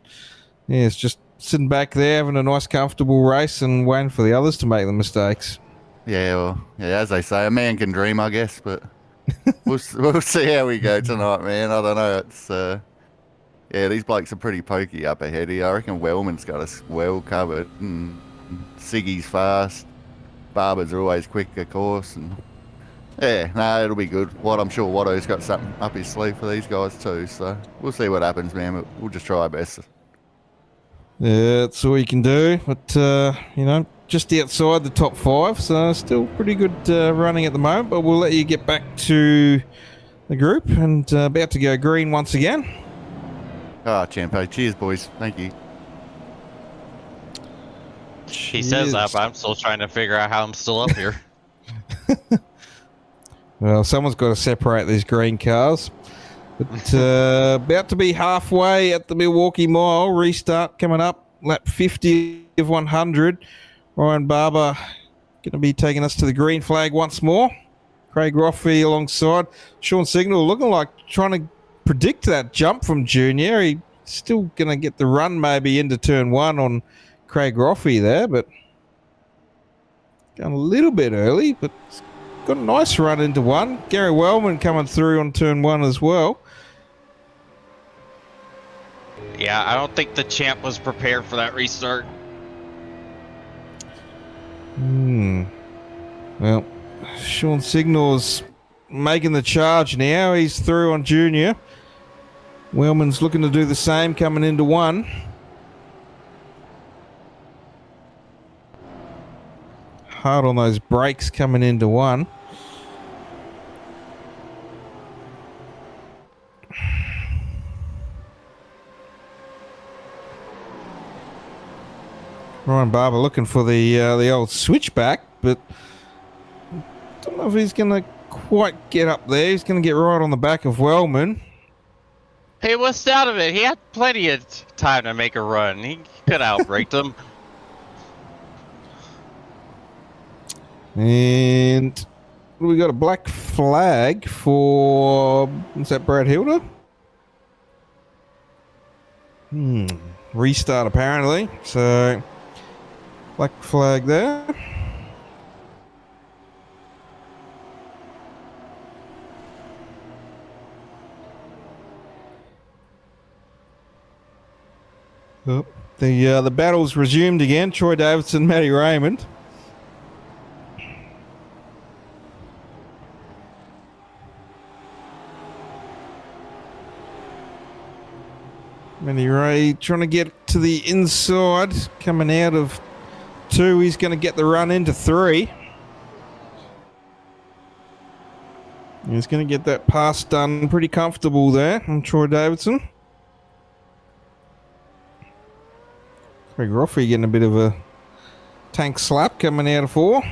yeah, it's just sitting back there having a nice, comfortable race and waiting for the others to make the mistakes. Yeah, well, yeah, as they say, a man can dream, I guess, but we'll see how we go tonight, man. I don't know. It's, yeah, these blokes are pretty pokey up ahead here. I reckon Wellman's got us well covered, and Siggy's fast. Barber's always quick, of course, and yeah, no, it'll be good. I'm sure Watto's got something up his sleeve for these guys too, so we'll see what happens, man. But we'll just try our best. Yeah, that's all you can do, but, you know, just outside the top 5, so still pretty good running at the moment, but we'll let you get back to the group and about to go green once again. Ah, Champo. Cheers, boys. Thank you. He says that, but I'm still trying to figure out how I'm still up here. Well, someone's got to separate these green cars. But about to be halfway at the Milwaukee Mile. Restart coming up. Lap 50 of 100. Ryan Barber going to be taking us to the green flag once more. Craig Roffey alongside. Sean Signal looking like trying to predict that jump from Junior. He's still going to get the run maybe into turn 1 on Craig Roffey there, but going a little bit early, but got a nice run into 1. Gary Wellman coming through on turn 1 as well. Yeah, I don't think the champ was prepared for that restart. Well, Sean Signal's making the charge now. He's through on Junior. Wellman's looking to do the same coming into 1. Hard on those brakes coming into 1. Ryan Barber looking for the old switchback, but don't know if he's going to quite get up there. He's going to get right on the back of Wellman. Hey, what's out of it? He had plenty of time to make a run. He could have outbraked him. And we got a black flag for, is that Brad Hilder? Restart apparently. So black flag there. Oh, the battle's resumed again. Troy Davidson, Matty Raymond. Matty Ray trying to get to the inside, coming out of 2. He's going to get the run into 3. He's going to get that pass done pretty comfortable there on Troy Davidson. Craig Roffey getting a bit of a tank slap coming out of 4.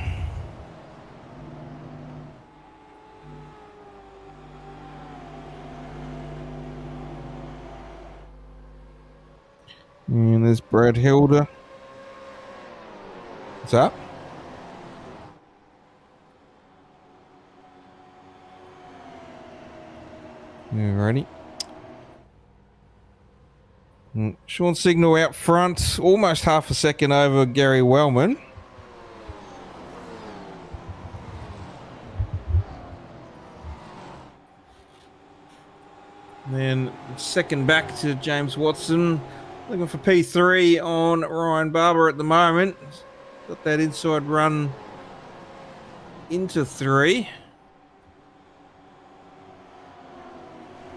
And there's Brad Hilder. What's up? Alrighty. Sean Signal out front, almost half a second over Gary Wellman. Then second back to James Watson. Looking for P3 on Ryan Barber at the moment. Got that inside run into 3.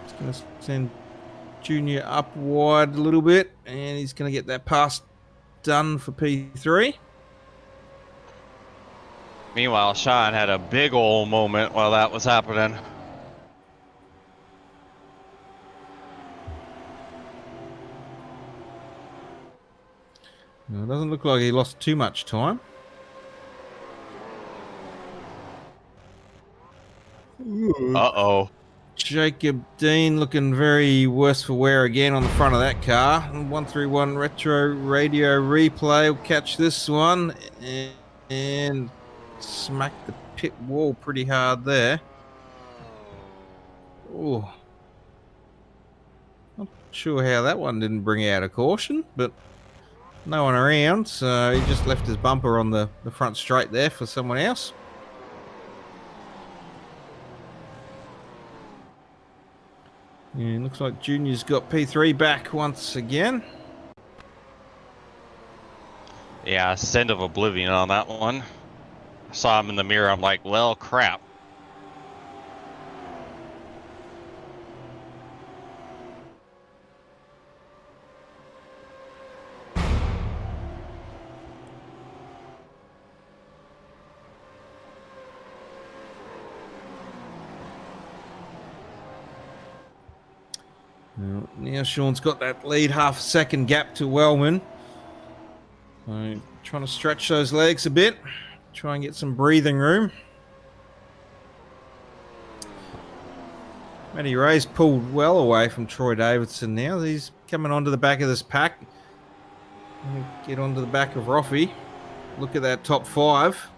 Just going to send Junior up wide a little bit, and he's going to get that pass done for P3. Meanwhile, Sean had a big ol' moment while that was happening. It doesn't look like he lost too much time. Uh-oh. Jacob Dean looking very worse for wear again on the front of that car. 131 Retro Radio Replay will catch this one and smack the pit wall pretty hard there. Oh, not sure how that one didn't bring out a caution, but no one around, so he just left his bumper on the front straight there for someone else. Yeah, looks like Junior's got P3 back once again. Yeah, Send of Oblivion on that one. I saw him in the mirror, I'm like, well, crap. Now Sean's got that lead half a second gap to Wellman. So trying to stretch those legs a bit. Try and get some breathing room. Matty Ray's pulled well away from Troy Davidson now. He's coming onto the back of this pack. Get onto the back of Roffey. Look at that top 5.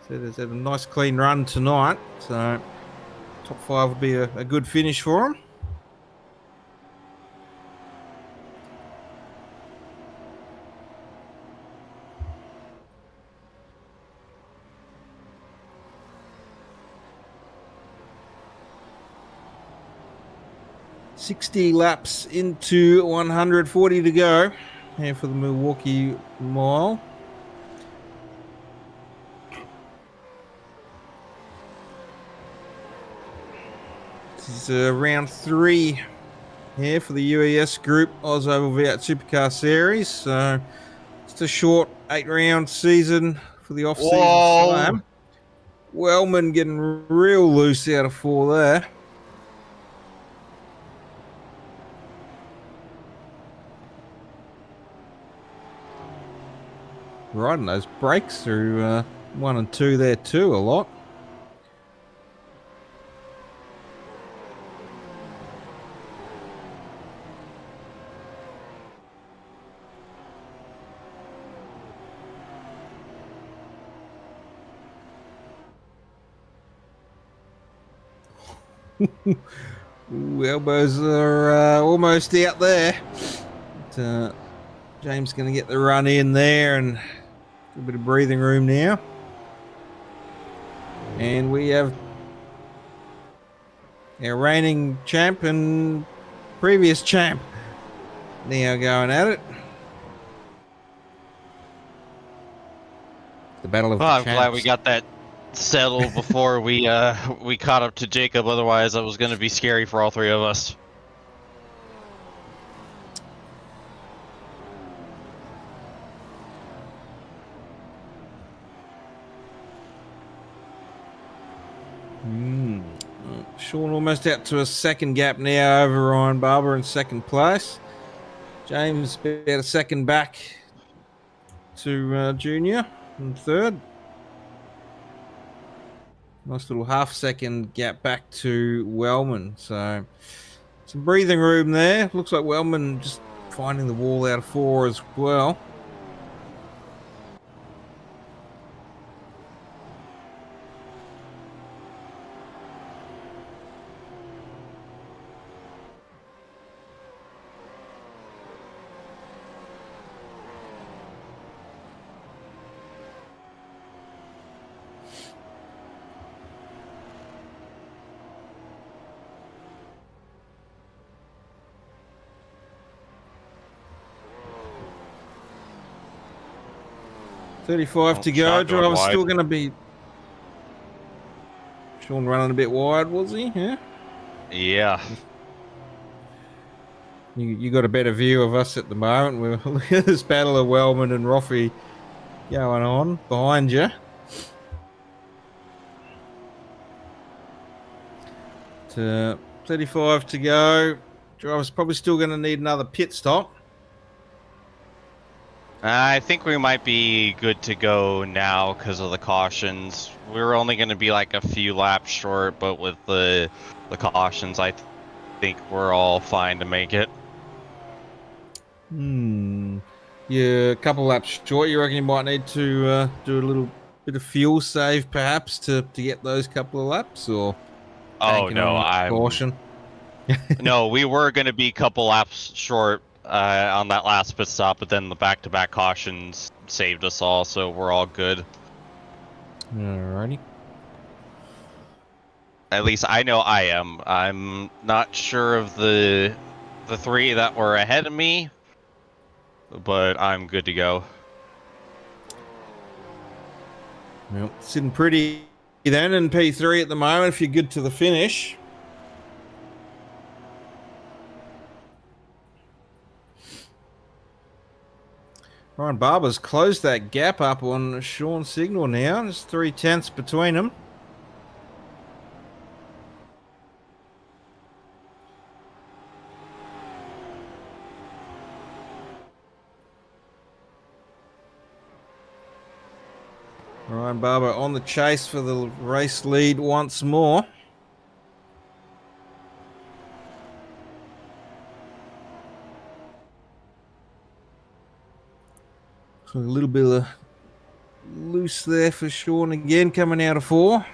So there's a nice clean run tonight. So top 5 would be a good finish for him. $60 laps into 140 to go here for the Milwaukee Mile. This is round 3 here for the UES Group OzOVals Supercar Series. So just a short 8-round season for the off-season slam. Wellman getting real loose out of 4 there. Riding those brakes through 1 and 2 there too a lot. Ooh, elbows are almost out there. But, James going to get the run in there and a bit of breathing room now. And we have our reigning champ and previous champ now going at it. The battle of the I'm champs. glad we got that settled before we caught up to Jacob. Otherwise, that was going to be scary for all three of us. Sean almost out to a second gap now over Ryan Barber in second place. James about a second back to Junior in third. Nice little half-second gap back to Wellman. So some breathing room there. Looks like Wellman just finding the wall out of 4 as well. .35 to go. Driver's still going to be... Sean running a bit wide, was he? Yeah. Yeah. You got a better view of us at the moment. We're looking at this battle of Wellman and Roffey going on behind you. To 35 to go. Driver's probably still going to need another pit stop. I think we might be good to go now because of the cautions. We're only going to be like a few laps short, but with the cautions, I think we're all fine to make it. Yeah, a couple laps short. You reckon you might need to do a little bit of fuel save, perhaps, to get those couple of laps, or? Oh no, caution. No, we were going to be a couple laps short on that last pit stop, but then the back-to-back cautions saved us all, so we're all good. Alrighty. At least I know I am. I'm not sure of the three that were ahead of me, but I'm good to go. Well, sitting pretty then in P3 at the moment if you're good to the finish. Ryan Barber's closed that gap up on Sean's signal now. There's 0.3 between them. Ryan Barber on the chase for the race lead once more. So a little bit of loose there for Sean again, coming out of 4.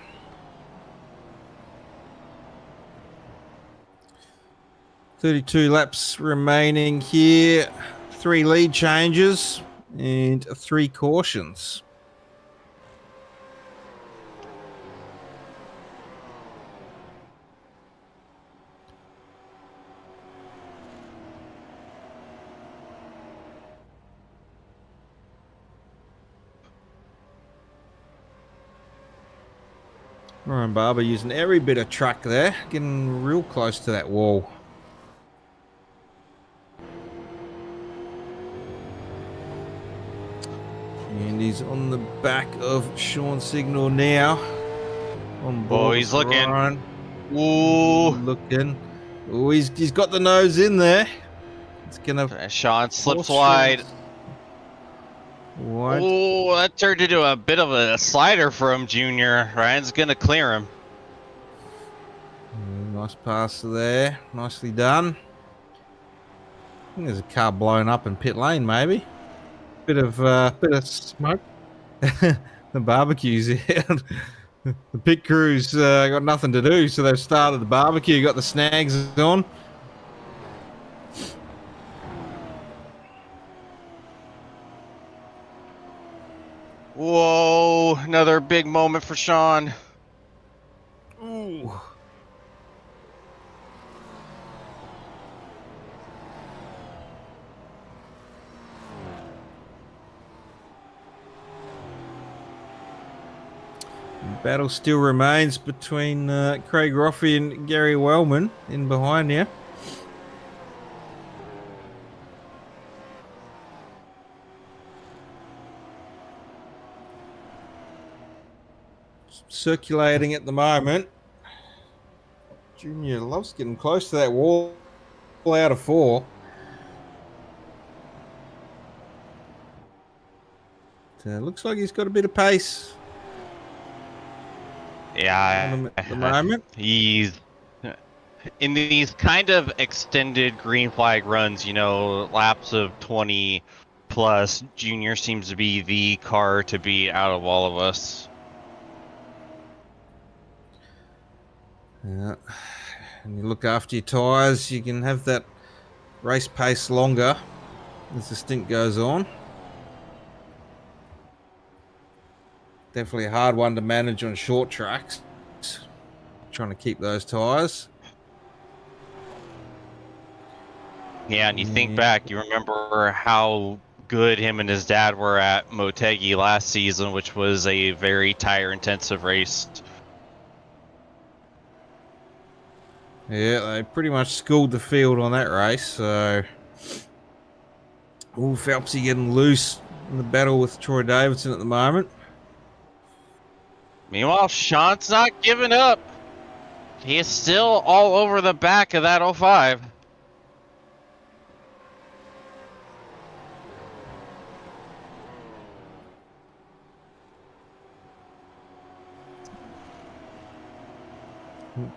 .32 laps remaining here. 3 lead changes and 3 cautions. Ryan Barber using every bit of truck there, getting real close to that wall. And he's on the back of Sean's signal now. On board. Oh, he's looking. Ryan. Ooh. Looking. Oh, he's got the nose in there. It's gonna. Sean slips wide. What? Oh, that turned into a bit of a slider for him, Junior. Ryan's gonna clear him. Nice pass there. Nicely done. I think there's a car blown up in pit lane, maybe. Bit of smoke. The barbecue's out. The pit crew's got nothing to do, so they've started the barbecue, got the snags on. Whoa, another big moment for Sean. Ooh. Battle still remains between Craig Roffey and Gary Wellman in behind here. Circulating at the moment. Junior loves getting close to that wall out of 4. Looks like he's got a bit of pace. Yeah, at the moment. He's in these kind of extended green flag runs, you know, laps of 20 plus. Junior seems to be the car to beat out of all of us. Yeah, and you look after your tyres, you can have that race pace longer as the stint goes on. Definitely a hard one to manage on short tracks. Trying to keep those tyres. Yeah, and you think back, you remember how good him and his dad were at Motegi last season, which was a very tire-intensive race. Yeah, they pretty much schooled the field on that race, so... Ooh, Phelpsy getting loose in the battle with Troy Davidson at the moment. Meanwhile, Sean's not giving up. He is still all over the back of that 05.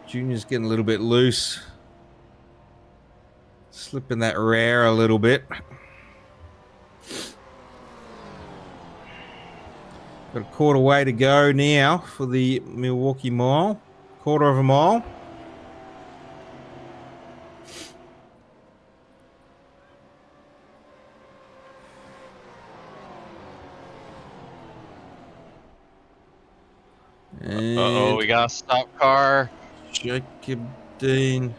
Junior's getting a little bit loose. Slipping that rear a little bit. Got a quarter way to go now for the Milwaukee mile. Quarter of a mile. Uh-oh, we got a stop car. Jacob Dean.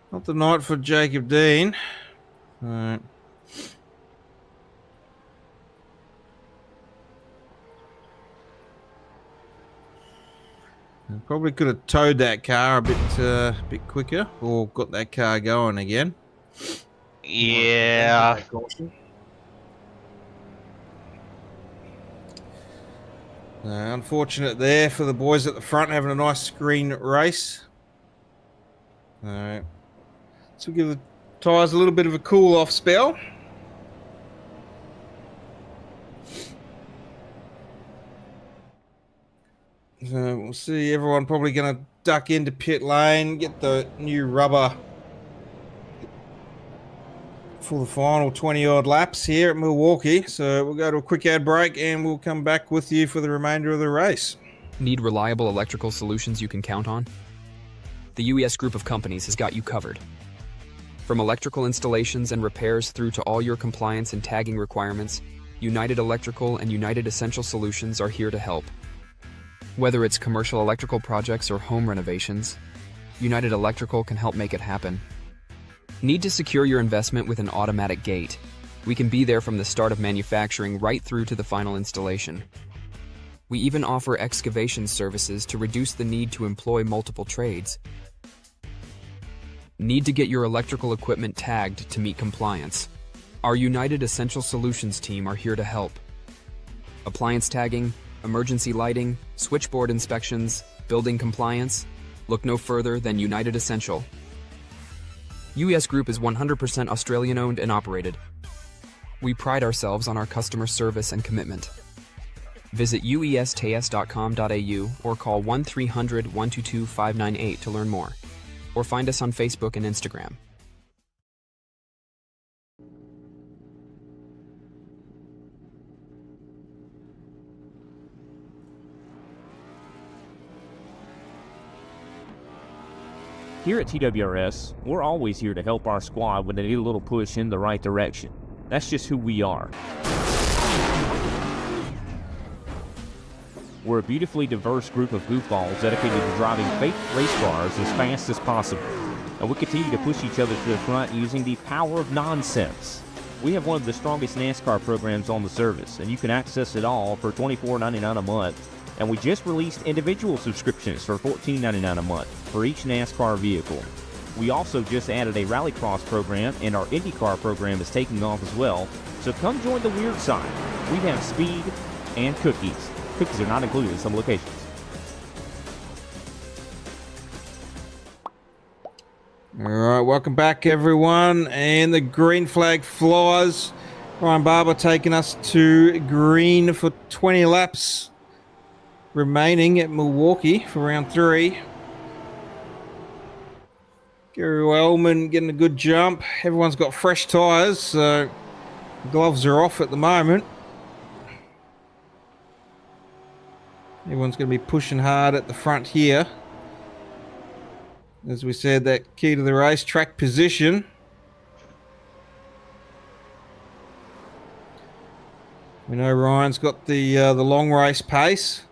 Not the night for Jacob Dean. All right. Probably could have towed that car a bit quicker, or got that car going again. Yeah. Unfortunate there for the boys at the front having a nice screen race. All right. So we'll give the tyres a little bit of a cool-off spell. So we'll see everyone probably going to duck into pit lane, get the new rubber for the final 20-odd laps here at Milwaukee. So we'll go to a quick ad break and we'll come back with you for the remainder of the race. Need reliable electrical solutions you can count on? The UES group of companies has got you covered. From electrical installations and repairs through to all your compliance and tagging requirements, United Electrical and United Essential Solutions are here to help. Whether it's commercial electrical projects or home renovations, United Electrical can help make it happen. Need to secure your investment with an automatic gate? We can be there from the start of manufacturing right through to the final installation. We even offer excavation services to reduce the need to employ multiple trades. Need to get your electrical equipment tagged to meet compliance? Our United Essential Solutions team are here to help. Appliance tagging, emergency lighting, switchboard inspections, building compliance? Look no further than United Essential. UES Group is 100% Australian owned and operated. We pride ourselves on our customer service and commitment. Visit uestas.com.au or call 1-300-122-598 to learn more. Or find us on Facebook and Instagram. Here at TWRS, we're always here to help our squad when they need a little push in the right direction. That's just who we are. We're a beautifully diverse group of goofballs dedicated to driving fake race cars as fast as possible. And we continue to push each other to the front using the power of nonsense. We have one of the strongest NASCAR programs on the service, and you can access it all for $24.99 a month. And we just released individual subscriptions for $14.99 a month for each NASCAR vehicle. We also just added a Rallycross program, and our IndyCar program is taking off as well. So come join the weird side. We have speed and cookies. Cookies are not included in some locations. All right, welcome back, everyone. And the green flag flies. Ryan Barber taking us to green for 20 laps remaining at Milwaukee for round 3. Gary Wellman getting a good jump. Everyone's got fresh tyres, so gloves are off at the moment. Everyone's going to be pushing hard at the front here. As we said, that key to the race, track position. We know Ryan's got the long race pace.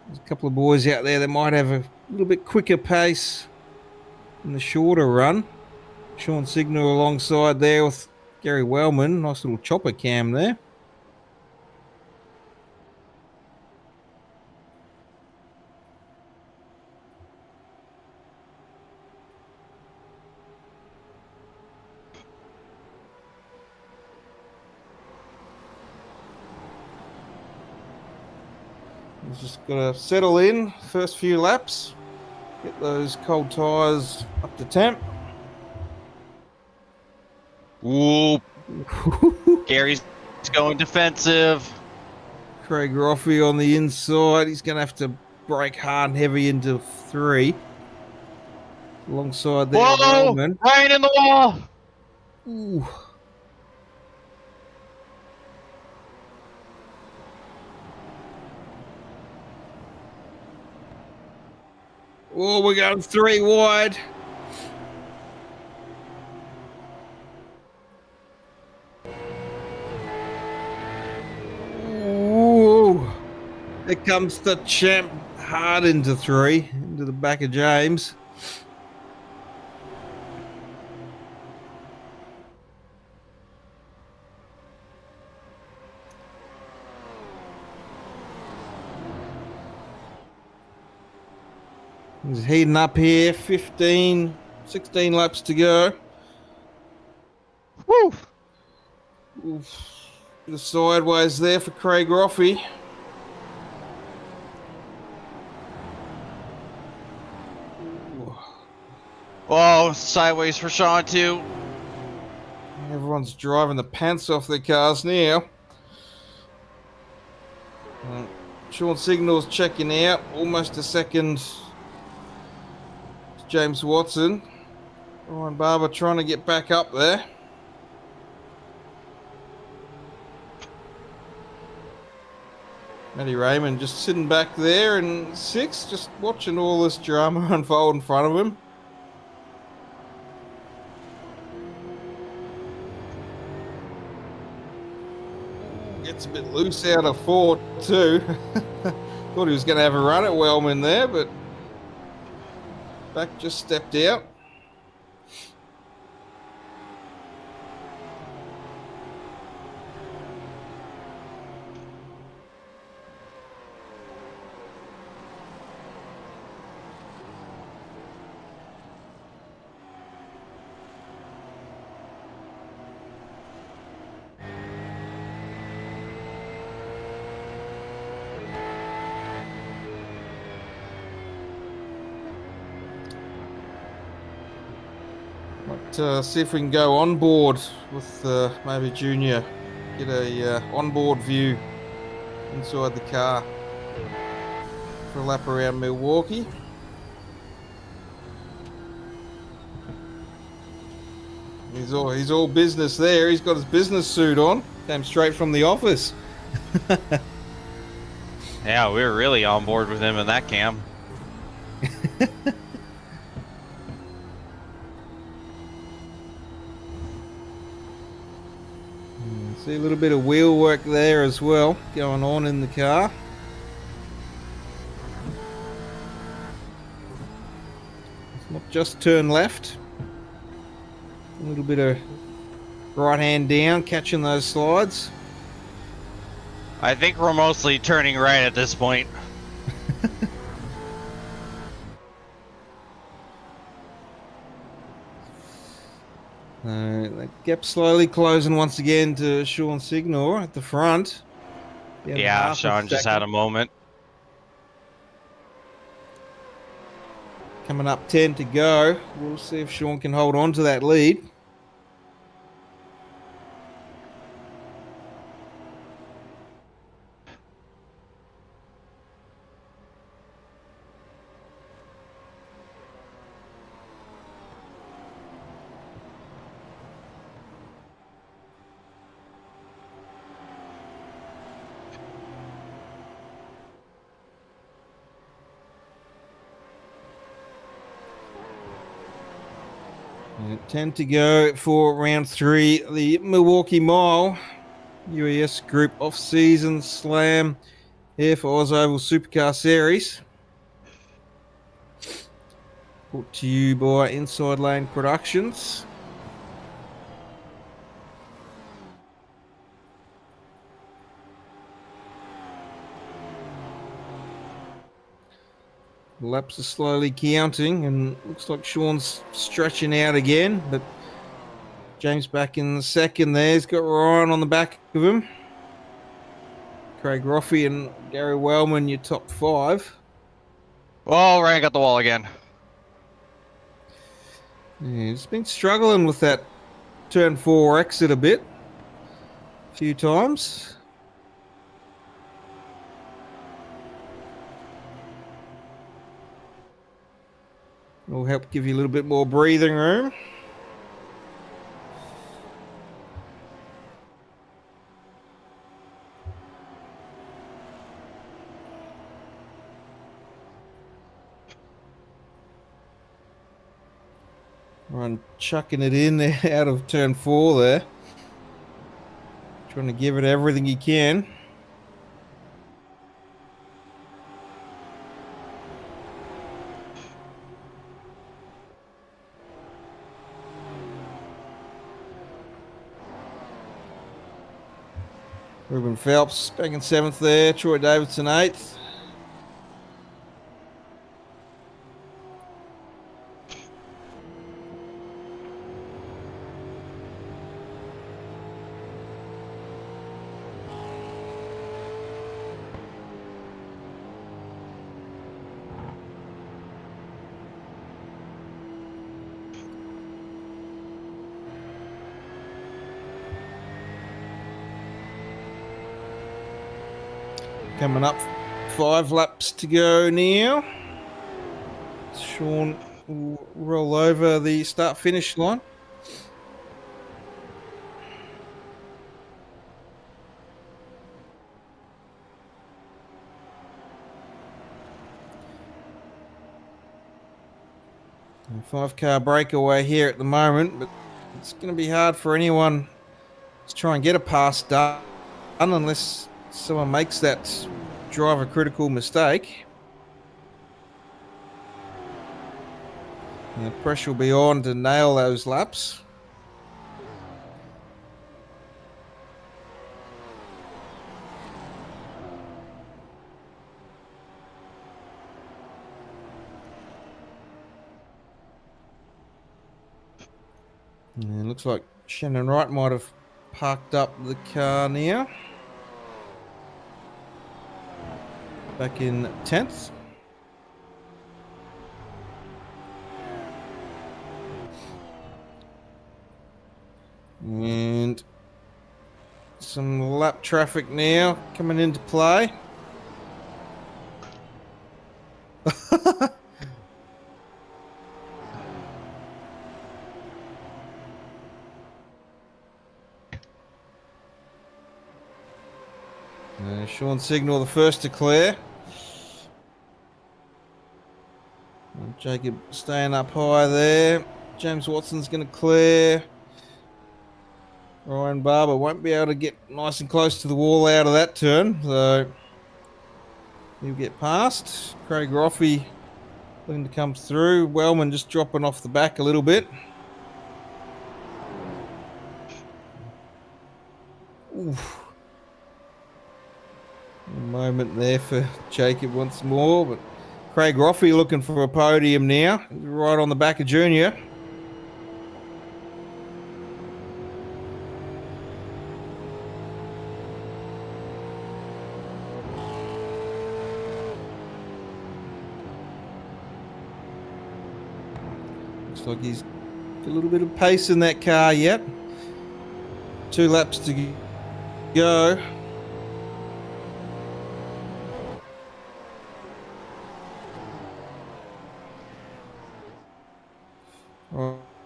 There's a couple of boys out there that might have a little bit quicker pace in the shorter run. Sean Signal alongside there with Gary Wellman. Nice little chopper cam there. Just got to settle in first few laps, get those cold tyres up to temp. Ooh. Gary's going defensive. Craig Roffey on the inside. He's going to have to brake hard and heavy into 3. Alongside there, whoa! Wellman. Right in the wall! Ooh. Oh, we're going 3 wide. Ooh. There comes the champ hard into 3, into the back of James. He's heating up here, 16 laps to go. Woo! Oof. Bit of sideways there for Craig Roffey. Oh, sideways for Sean too. Everyone's driving the pants off their cars now. Sean Signal's checking out, almost a second. James Watson. Ryan Barber trying to get back up there. Matty Raymond just sitting back there in 6th, just watching all this drama unfold in front of him. Gets a bit loose out of 4 too. Thought he was going to have a run at Wellman there, but back just stepped out. See if we can go on board with maybe Junior, get a onboard view inside the car for a lap around Milwaukee. He's all business there. He's got his business suit on. Came straight from the office. Yeah, we were really on board with him in that cam. See a little bit of wheel work there as well going on in the car. It's not just turn left. A little bit of right hand down, catching those slides. I think we're mostly turning right at this point. The gap slowly closing once again to Sean Signor at the front. Yeah, Sean just had a moment. Coming up 10 to go. We'll see if Sean can hold on to that lead. And 10 to go for round 3, the Milwaukee Mile UES Group Off Season Slam here for OzOVals Supercar Series. Brought to you by Inside Lane Productions. Laps are slowly counting, and looks like Sean's stretching out again, but James back in the second there. He's got Ryan on the back of him. Craig Roffey and Gary Wellman, your top 5. Oh, Ryan got the wall again. Yeah, he's been struggling with that turn 4 exit a bit. A few times. Will help give you a little bit more breathing room. Run chucking it in there out of turn 4 there. Trying to give it everything he can. Ruben Phelps back in 7th there. Troy Davidson 8th. Coming up, 5 laps to go now. Sean will roll over the start-finish line. A 5-car breakaway here at the moment, but it's going to be hard for anyone to try and get a pass done unless someone makes that driver critical mistake. And the pressure will be on to nail those laps. And it looks like Shannon Wright might have parked up the car now. Back in 10th. And some lap traffic now coming into play. Sean Signal the first to clear. And Jacob staying up high there. James Watson's going to clear. Ryan Barber won't be able to get nice and close to the wall out of that turn, so he'll get past. Craig Roffey looking to come through. Wellman just dropping off the back a little bit. Oof. A moment there for Jacob once more, but Craig Roffey looking for a podium now, right on the back of Junior. Looks like he's got a little bit of pace in that car yet. 2 laps to go.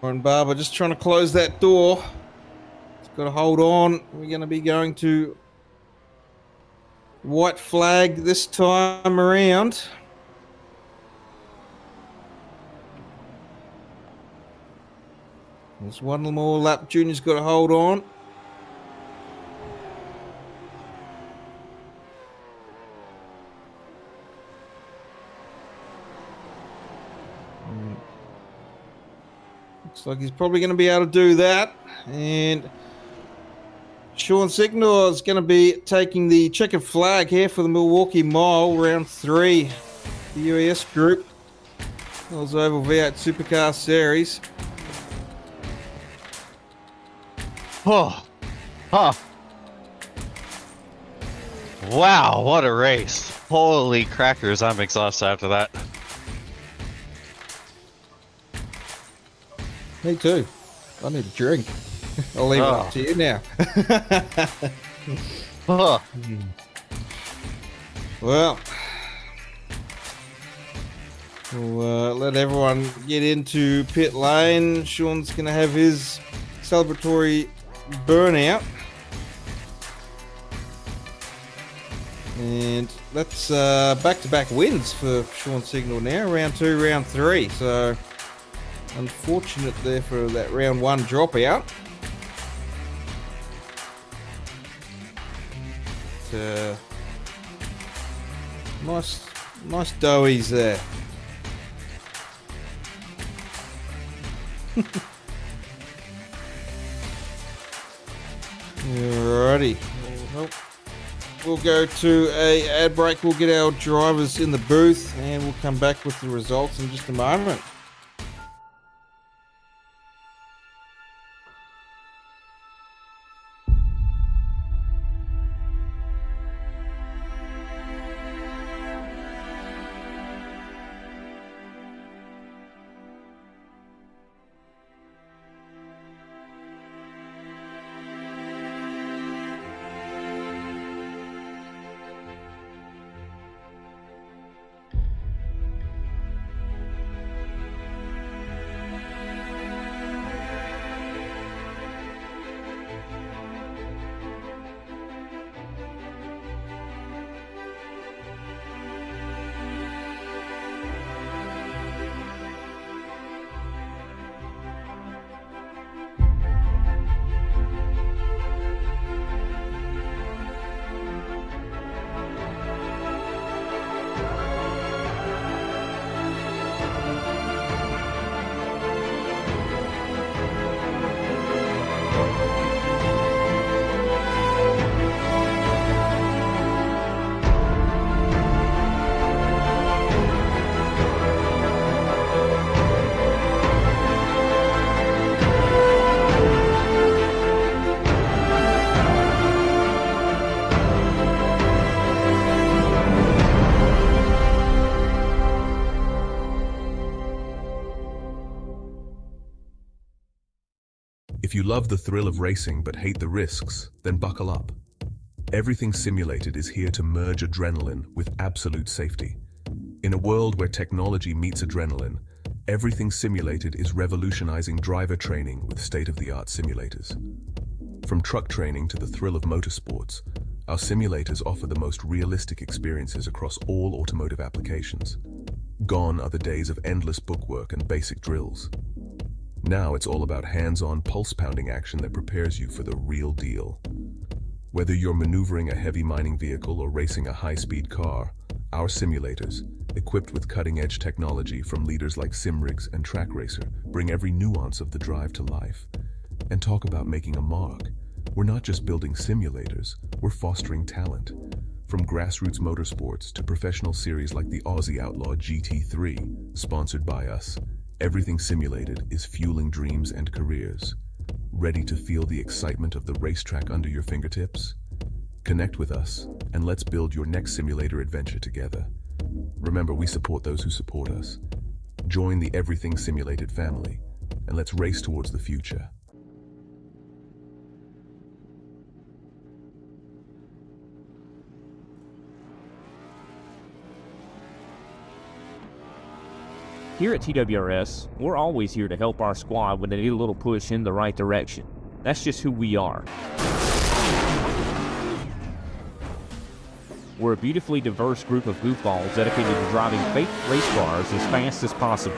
And Barber just trying to close that door. He's got to hold on. We're going to be going to white flag this time around. There's one more lap. Junior's got to hold on. Looks like he's probably going to be able to do that. And Sean Signal is going to be taking the checkered flag here for the Milwaukee Mile, round 3. The UES group. OzOVals V8 Supercar Series. Oh. Huh. Wow, what a race. Holy crackers, I'm exhausted after that. Me too. I need a drink. I'll leave it up to you now. Oh. Well, we'll let everyone get into pit lane. Sean's going to have his celebratory burnout. And that's back-to-back wins for Sean Signal now. Round 2, round 3. So unfortunate there for that round 1 dropout. Nice doughies there. Alrighty. Well, we'll go to a ad break. We'll get our drivers in the booth and we'll come back with the results in just a moment. If you love the thrill of racing but hate the risks, then buckle up. Everything Simulated is here to merge adrenaline with absolute safety. In a world where technology meets adrenaline, Everything Simulated is revolutionizing driver training with state-of-the-art simulators. From truck training to the thrill of motorsports, our simulators offer the most realistic experiences across all automotive applications. Gone are the days of endless bookwork and basic drills. Now it's all about hands-on, pulse-pounding action that prepares you for the real deal. Whether you're maneuvering a heavy mining vehicle or racing a high-speed car, our simulators, equipped with cutting-edge technology from leaders like Simrigs and Track Racer, bring every nuance of the drive to life. And talk about making a mark. We're not just building simulators, we're fostering talent. From grassroots motorsports to professional series like the Aussie Outlaw GT3, sponsored by us, Everything Simulated is fueling dreams and careers. Ready to feel the excitement of the racetrack under your fingertips? Connect with us, and let's build your next simulator adventure together. Remember, we support those who support us. Join the Everything Simulated family, and let's race towards the future. Here at TWRS, we're always here to help our squad when they need a little push in the right direction. That's just who we are. We're a beautifully diverse group of goofballs dedicated to driving fake race cars as fast as possible.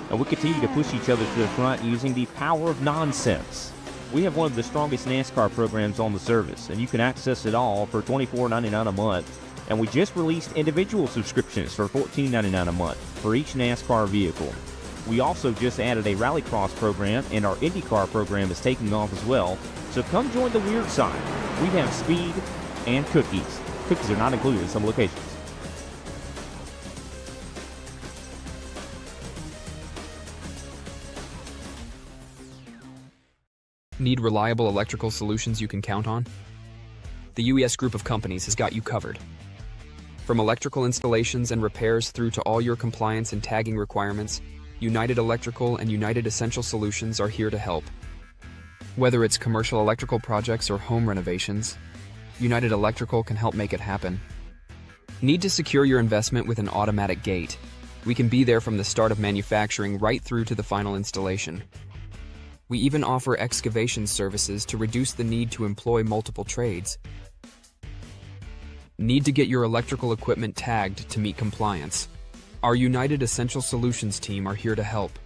And we continue to push each other to the front using the power of nonsense. We have one of the strongest NASCAR programs on the service, and you can access it all for $24.99 a month. And we just released individual subscriptions for $14.99 a month for each NASCAR vehicle. We also just added a Rallycross program, and our IndyCar program is taking off as well. So come join the weird side. We have speed and cookies. Cookies are not included in some locations. Need reliable electrical solutions you can count on? The UES group of companies has got you covered. From electrical installations and repairs through to all your compliance and tagging requirements, United Electrical and United Essential Solutions are here to help. Whether it's commercial electrical projects or home renovations, United Electrical can help make it happen. Need to secure your investment with an automatic gate? We can be there from the start of manufacturing right through to the final installation. We even offer excavation services to reduce the need to employ multiple trades. Need to get your electrical equipment tagged to meet compliance? Our United Essential Solutions team are here to help.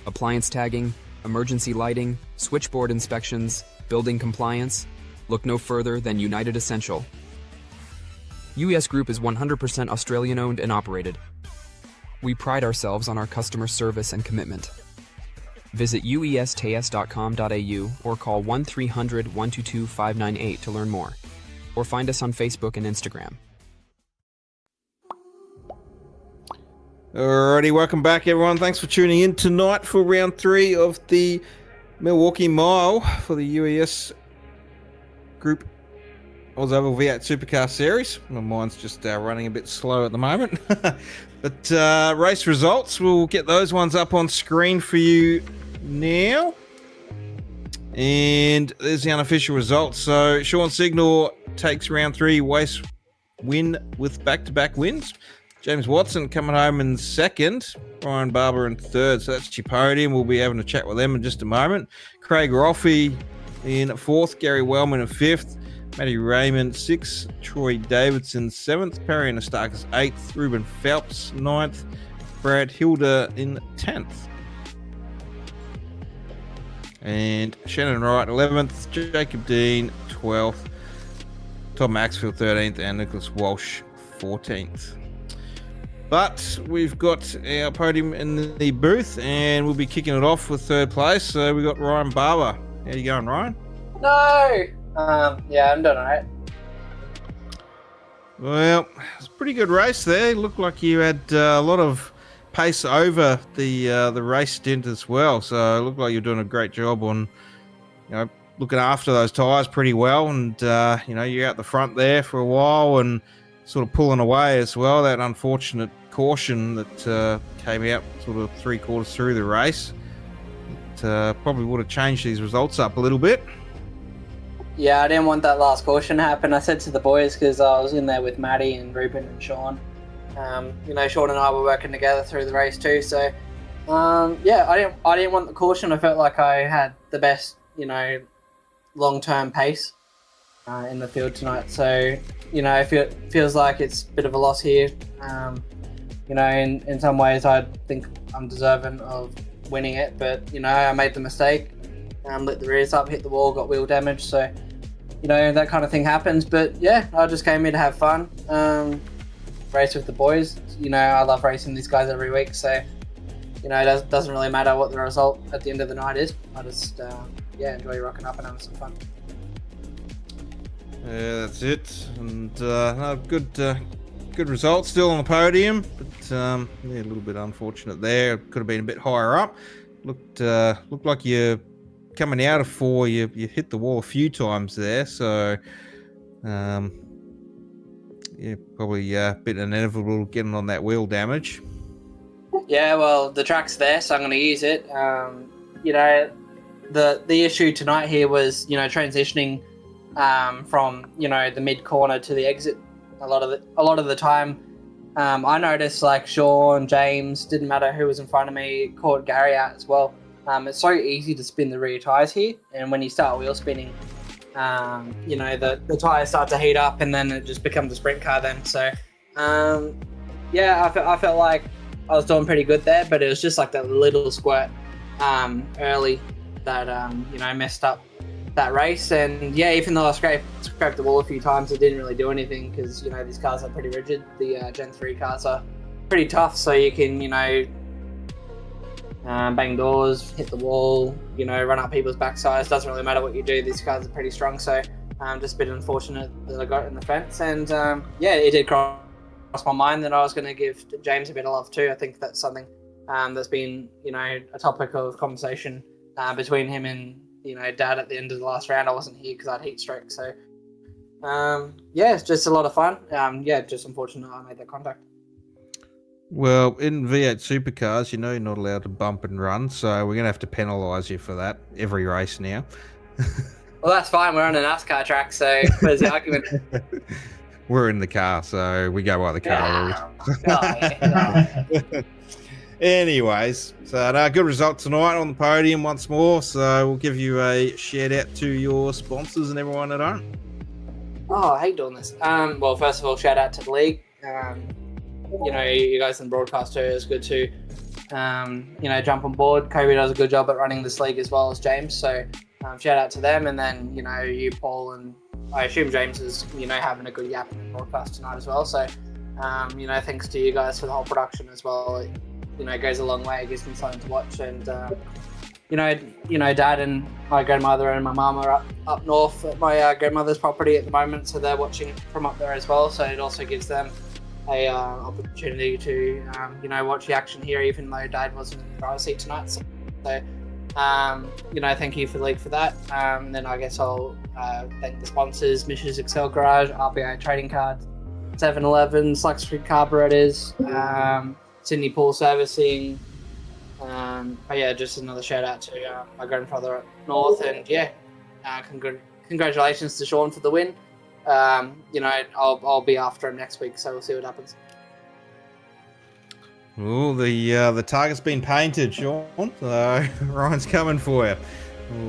Appliance tagging, emergency lighting, switchboard inspections, building compliance? Look no further than United Essential. UES Group is 100% Australian owned and operated. We pride ourselves on our customer service and commitment. Visit uestas.com.au or call 1300 122 598 to learn more. Or find us on Facebook and Instagram. Alrighty, welcome back everyone. Thanks for tuning in tonight for round 3 of the Milwaukee Mile for the UES Group OzOVals V8 Supercar Series. My mind's just running a bit slow at the moment. But race results, we'll get those ones up on screen for you now. And there's the unofficial results. So Sean Signal takes round 3 race win with back-to-back wins. James Watson coming home in second, Ryan Barber in third. So that's your podium. We'll be having a chat with them in just a moment. Craig Roffey in fourth, Gary Wellman in fifth, Matty Raymond sixth, Troy Davidson seventh, Perry Anastakis eighth, Ruben Phelps ninth, Brad Hilda in 10th. And Shannon Wright 11th, Jacob Dean 12th, Tom Maxfield 13th, and Nicholas Walsh 14th. But we've got our podium in the booth, and we'll be kicking it off with third place. So we've got Ryan Barber. How you going, Ryan? No! Yeah, I'm doing all right. Well, it's a pretty good race there. It looked like you had a lot of pace over the race stint as well. So it looked like you're doing a great job on, looking after those tyres pretty well. And, you're out the front there for a while and sort of pulling away as well. That unfortunate caution that came out sort of 3/4 through the race. It probably would have changed these results up a little bit. Yeah, I didn't want that last caution to happen. I said to the boys, because I was in there with Maddie and Ruben and Sean. Sean and I were working together through the race too. So, I didn't want the caution. I felt like I had the best, long-term pace in the field tonight. So, it feels like it's a bit of a loss here. In some ways, I think I'm deserving of winning it, but I made the mistake. Lit the rears up, hit the wall, got wheel damage, so that kind of thing happens. But yeah, I just came here to have fun, race with the boys. I love racing these guys every week, so it doesn't really matter what the result at the end of the night is. I just enjoy rocking up and having some fun. Yeah, that's it. And good result, still on the podium, but a little bit unfortunate there. Could have been a bit higher up. Looked like you. Coming out of 4, you hit the wall a few times there, so probably a bit inevitable getting on that wheel damage. Yeah, well, the track's there, so I'm going to use it. The issue tonight here was transitioning from the mid corner to the exit. A lot of the time, I noticed like Sean, James, didn't matter who was in front of me, caught Gary out as well. It's so easy to spin the rear tyres here, and when you start wheel spinning, the tyres start to heat up, and then it just becomes a sprint car then. So, I felt like I was doing pretty good there, but it was just like that little squirt early that messed up that race. And yeah, even though I scraped the wall a few times, it didn't really do anything because these cars are pretty rigid. The Gen 3 cars are pretty tough, so you can bang doors, hit the wall, run up people's backsides. Doesn't really matter what you do. These cars are pretty strong, so just a bit unfortunate that I got in the fence. And it did cross my mind that I was going to give James a bit of love too. I think that's something that's been a topic of conversation between him and Dad at the end of the last round. I wasn't here because I had heat stroke, so it's just a lot of fun. Just unfortunate I made that contact. Well, in V8 supercars, you're not allowed to bump and run, so we're going to have to penalise you for that every race now. Well, that's fine. We're on a NASCAR track, so where's the argument? We're in the car, so we go by the car rules. Anyways, so good result tonight on the podium once more, so we'll give you a shout out to your sponsors and everyone at home. Oh, I hate doing this. Well, first of all, shout out to the league. You guys in the broadcast too, it's good to jump on board. Kobe does a good job at running this league as well as James, so shout out to them. And then you, Paul, and I assume James is having a good yap in the broadcast tonight as well, so thanks to you guys for the whole production as well. It goes a long way. It gives me something to watch. And Dad and my grandmother and my mum are up north at my grandmother's property at the moment, so they're watching it from up there as well, so it also gives them a opportunity to watch the action here, even though Dad wasn't in the driver's seat tonight. So thank you for the league for that. And then I guess I'll thank the sponsors: Mish's Excel Garage, RBI Trading Cards, 7-Eleven, Slack Street Carburetors, Sydney Pool Servicing. Just another shout out to my grandfather up north, and congratulations to Sean for the win. I'll be after him next week, so we'll see what happens. Oh, the target's been painted, Sean. So Ryan's coming for you.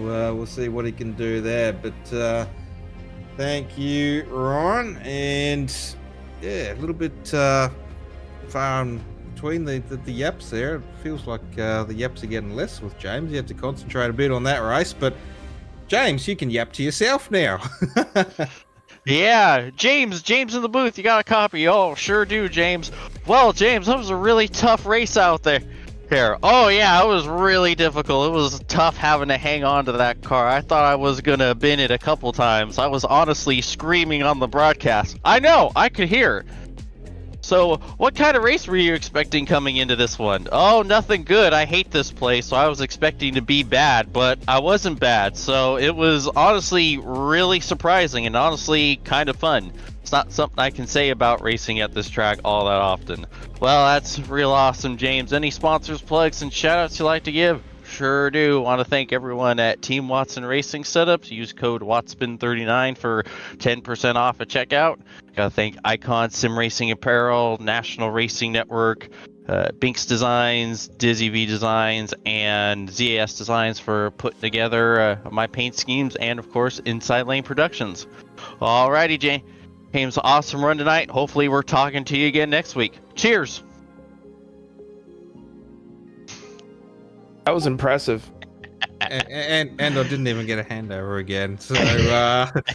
We'll see what he can do there. But thank you, Ryan. And a little bit far in between the yaps there. It feels like the yaps are getting less with James. You have to concentrate a bit on that race. But James, you can yap to yourself now. Yeah, James in the booth, you got a copy? Oh, sure do, James. Well, James, that was a really tough race out there. Oh, yeah, it was really difficult. It was tough having to hang on to that car. I thought I was going to bin it a couple times. I was honestly screaming on the broadcast. I know, I could hear. So, what kind of race were you expecting coming into this one? Oh, nothing good. I hate this place, so I was expecting to be bad, but I wasn't bad. So, it was honestly really surprising and honestly kind of fun. It's not something I can say about racing at this track all that often. Well, that's real awesome, James. Any sponsors, plugs, and shoutouts you'd like to give? Sure do. Want to thank everyone at Team Watson Racing Setups. Use code WATSPIN39 for 10% off at checkout. Gotta thank Icon Sim Racing Apparel, National Racing Network, Binks Designs, Dizzy V Designs, and ZAS Designs for putting together my paint schemes, and of course Inside Lane Productions. Alrighty, James, awesome run tonight. Hopefully we're talking to you again next week. Cheers. That was impressive. And I didn't even get a handover again. So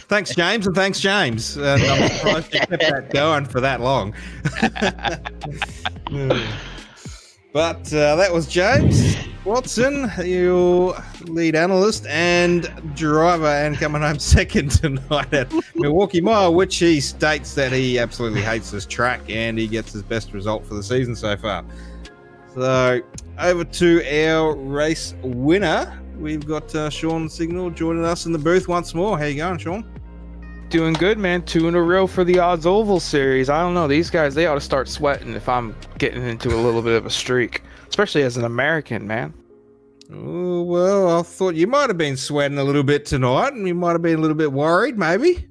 thanks, James, and thanks, James. And I'm surprised you kept that going for that long. But that was James Watson, your lead analyst and driver, and coming home second tonight at Milwaukee Mile, which he states that he absolutely hates this track and he gets his best result for the season so far. So over to our race winner. We've got Sean Signal joining us in the booth once more. How you going, Sean? Doing good, man. 2 in a row for the OzOVals series. I don't know. These guys, they ought to start sweating if I'm getting into a little bit of a streak, especially as an American, man. Oh, well, I thought you might have been sweating a little bit tonight, and you might have been a little bit worried, maybe.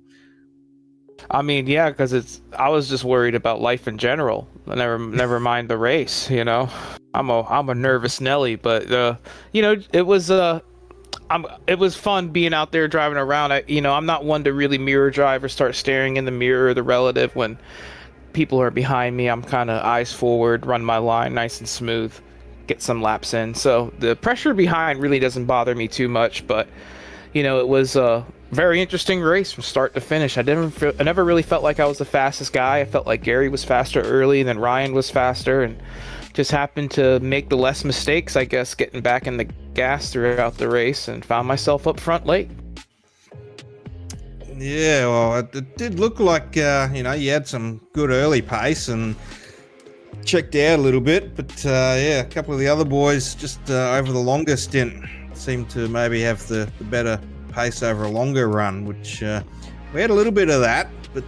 I mean, yeah, because I was just worried about life in general. Never mind the race, you know. I'm a nervous Nelly, but you know, it was fun being out there driving around. I'm not one to really mirror drive or start staring in the mirror or the relative when people are behind me. I'm kind of eyes forward, run my line nice and smooth, get some laps in. So the pressure behind really doesn't bother me too much, but you know, it was a very interesting race from start to finish. I never really felt like I was the fastest guy. I felt like Gary was faster early, then Ryan was faster, and just happened to make the less mistakes, I guess, getting back in the gas throughout the race, and found myself up front late. Yeah, well, it did look like, you had some good early pace and checked out a little bit, but yeah, a couple of the other boys just over the longer stint seemed to maybe have the better pace over a longer run, which we had a little bit of that, but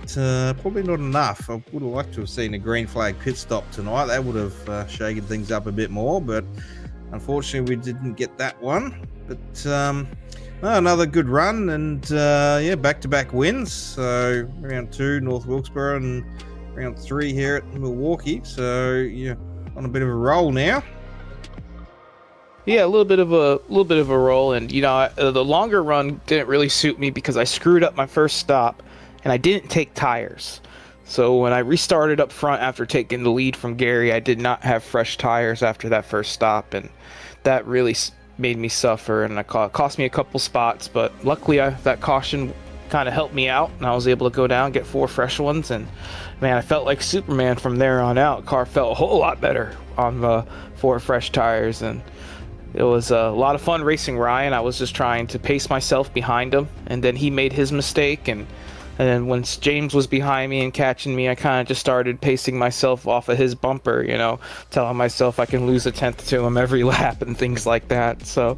probably not enough. I would have liked to have seen a green flag pit stop tonight. That would have shaken things up a bit more, but unfortunately we didn't get that one. But another good run, and back-to-back wins. So round 2 North Wilkesboro and round 3 here at Milwaukee. So you're on a bit of a roll now. Yeah, a little bit of a roll, and the longer run didn't really suit me because I screwed up my first stop, and I didn't take tires. So when I restarted up front after taking the lead from Gary, I did not have fresh tires after that first stop, and that really made me suffer, and it cost me a couple spots. But luckily, that caution kind of helped me out, and I was able to go down, get 4 fresh ones, and man, I felt like Superman from there on out. Car felt a whole lot better on the 4 fresh tires, and it was a lot of fun racing Ryan. I was just trying to pace myself behind him, and then he made his mistake, and then once James was behind me and catching me, I kind of just started pacing myself off of his bumper, telling myself I can lose a tenth to him every lap and things like that. So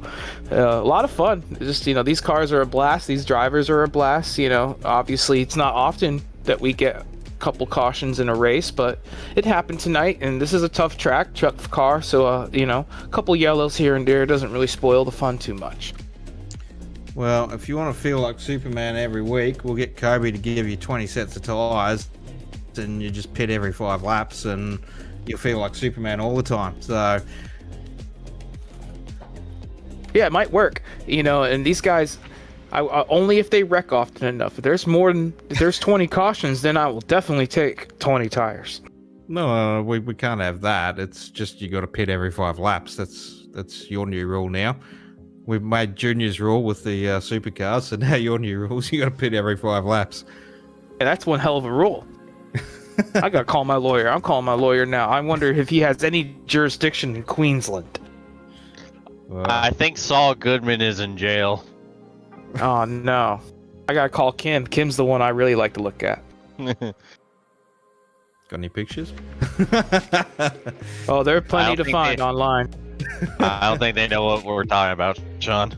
a lot of fun. Just, these cars are a blast. These drivers are a blast. Obviously it's not often that we get couple cautions in a race, but it happened tonight, and this is a tough car, so a couple yellows here and there doesn't really spoil the fun too much. Well, if you want to feel like Superman every week, we'll get Kobe to give you 20 sets of tires, and you just pit every 5 laps, and you'll feel like Superman all the time. So yeah, it might work, and these guys, I only if they wreck often enough. If there's 20 cautions, then I will definitely take 20 tires. No, we can't have that. It's just you got to pit every 5 laps. That's your new rule now. We've made Junior's rule with the supercars, so now your new rules, you got to pit every 5 laps. Yeah, that's one hell of a rule. I got to call my lawyer. I'm calling my lawyer now. I wonder if he has any jurisdiction in Queensland. I think Saul Goodman is in jail. Oh no, I gotta call Kim. Kim's the one I really like to look at. Got any pictures? Oh, there are plenty to find online. I don't think they know what we're talking about, Sean.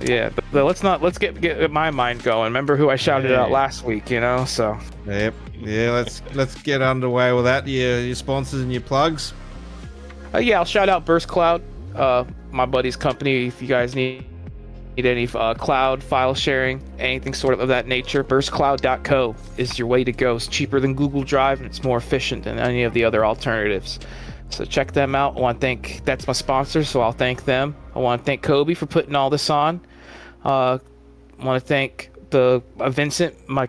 Yeah, but let's get my mind going. Remember who I shouted out last week, so. Yep. Yeah, let's get underway with that. Your sponsors and your plugs. Yeah, I'll shout out Burst Cloud. my buddy's company if you guys need any cloud file sharing, anything sort of that nature. burstcloud.co is your way to go. It's cheaper than Google Drive and it's more efficient than any of the other alternatives. So check them out. That's my sponsor, so I'll thank them. I want to thank Kobe for putting all this on. I want to thank Vincent, my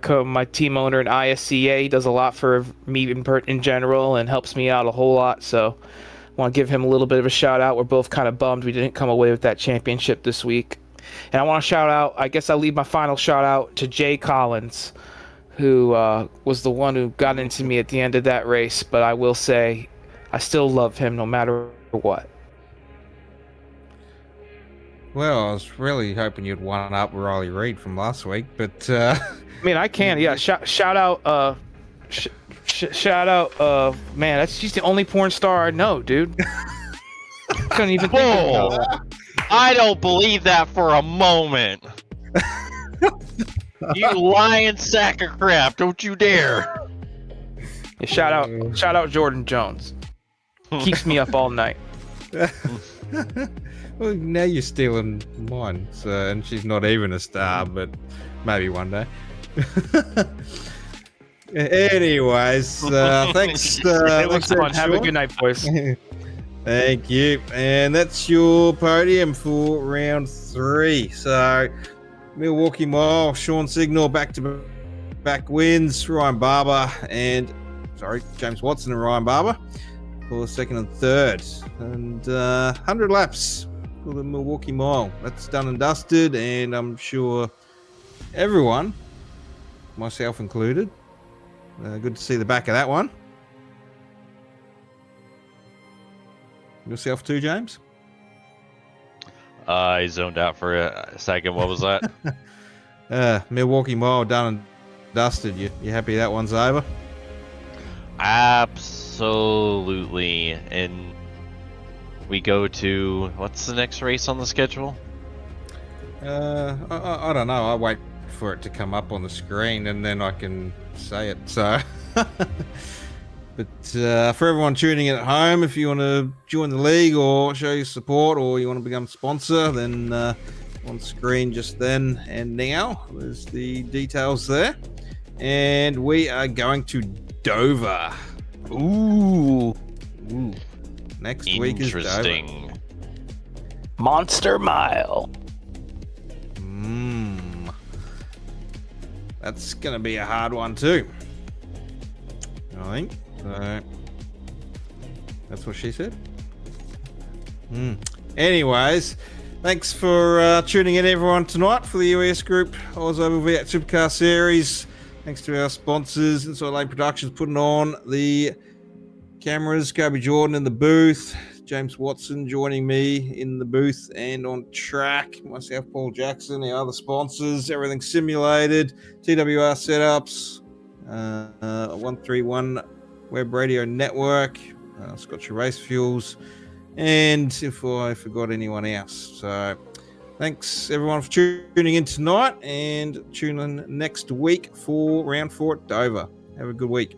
team owner in ISCA. He does a lot for me in general and helps me out a whole lot. So I want to give him a little bit of a shout out. We're both kind of bummed we didn't come away with that championship this week. And I want to shout out, I guess I'll leave my final shout out to Jay Collins, who was the one who got into me at the end of that race. But I will say, I still love him no matter what. Well, I was really hoping you'd one up Riley Reid from last week, but I mean, I can. Yeah, shout out. Shout out. Man, she's the only porn star I know, dude. Couldn't even think of that. I don't believe that for a moment. You lying sack of crap! Don't you dare! Yeah, shout out Jordan Jones. Keeps me up all night. Well, now you're stealing mine, and she's not even a star, but maybe one day. Anyways, thanks. It was fun. Have a good night, boys. Thank you. And that's your podium for round 3. So, Milwaukee Mile, Sean Signal back-to-back wins, James Watson and Ryan Barber for 2nd and 3rd. And 100 laps for the Milwaukee Mile. That's done and dusted, and I'm sure everyone, myself included, good to see the back of that one. Yourself too, James? I zoned out for a second. What was that? Milwaukee Mile done and dusted. You happy that one's over? Absolutely. And we go to, what's the next race on the schedule? I don't know. I wait for it to come up on the screen and then I can say it. So, but for everyone tuning in at home, if you want to join the league or show your support or you want to become a sponsor, then on screen just then and now, there's the details there. And we are going to Dover. Ooh. Next week is Dover. Interesting. Monster Mile. That's going to be a hard one too, I think. So, that's what she said. Anyways, thanks for tuning in, everyone, tonight for the UES Group OzOVals Supercar Series. Thanks to our sponsors, Inside Lane Productions, putting on the cameras. Kobe Jordan in the booth. James Watson joining me in the booth and on track. Myself, Paul Jackson, our other sponsors. Everything simulated. TWR setups. 131 Web Radio Network. Scotch Race Fuels. And if I forgot anyone else. So thanks everyone for tuning in tonight, and tune in next week for round 4 at Dover. Have a good week.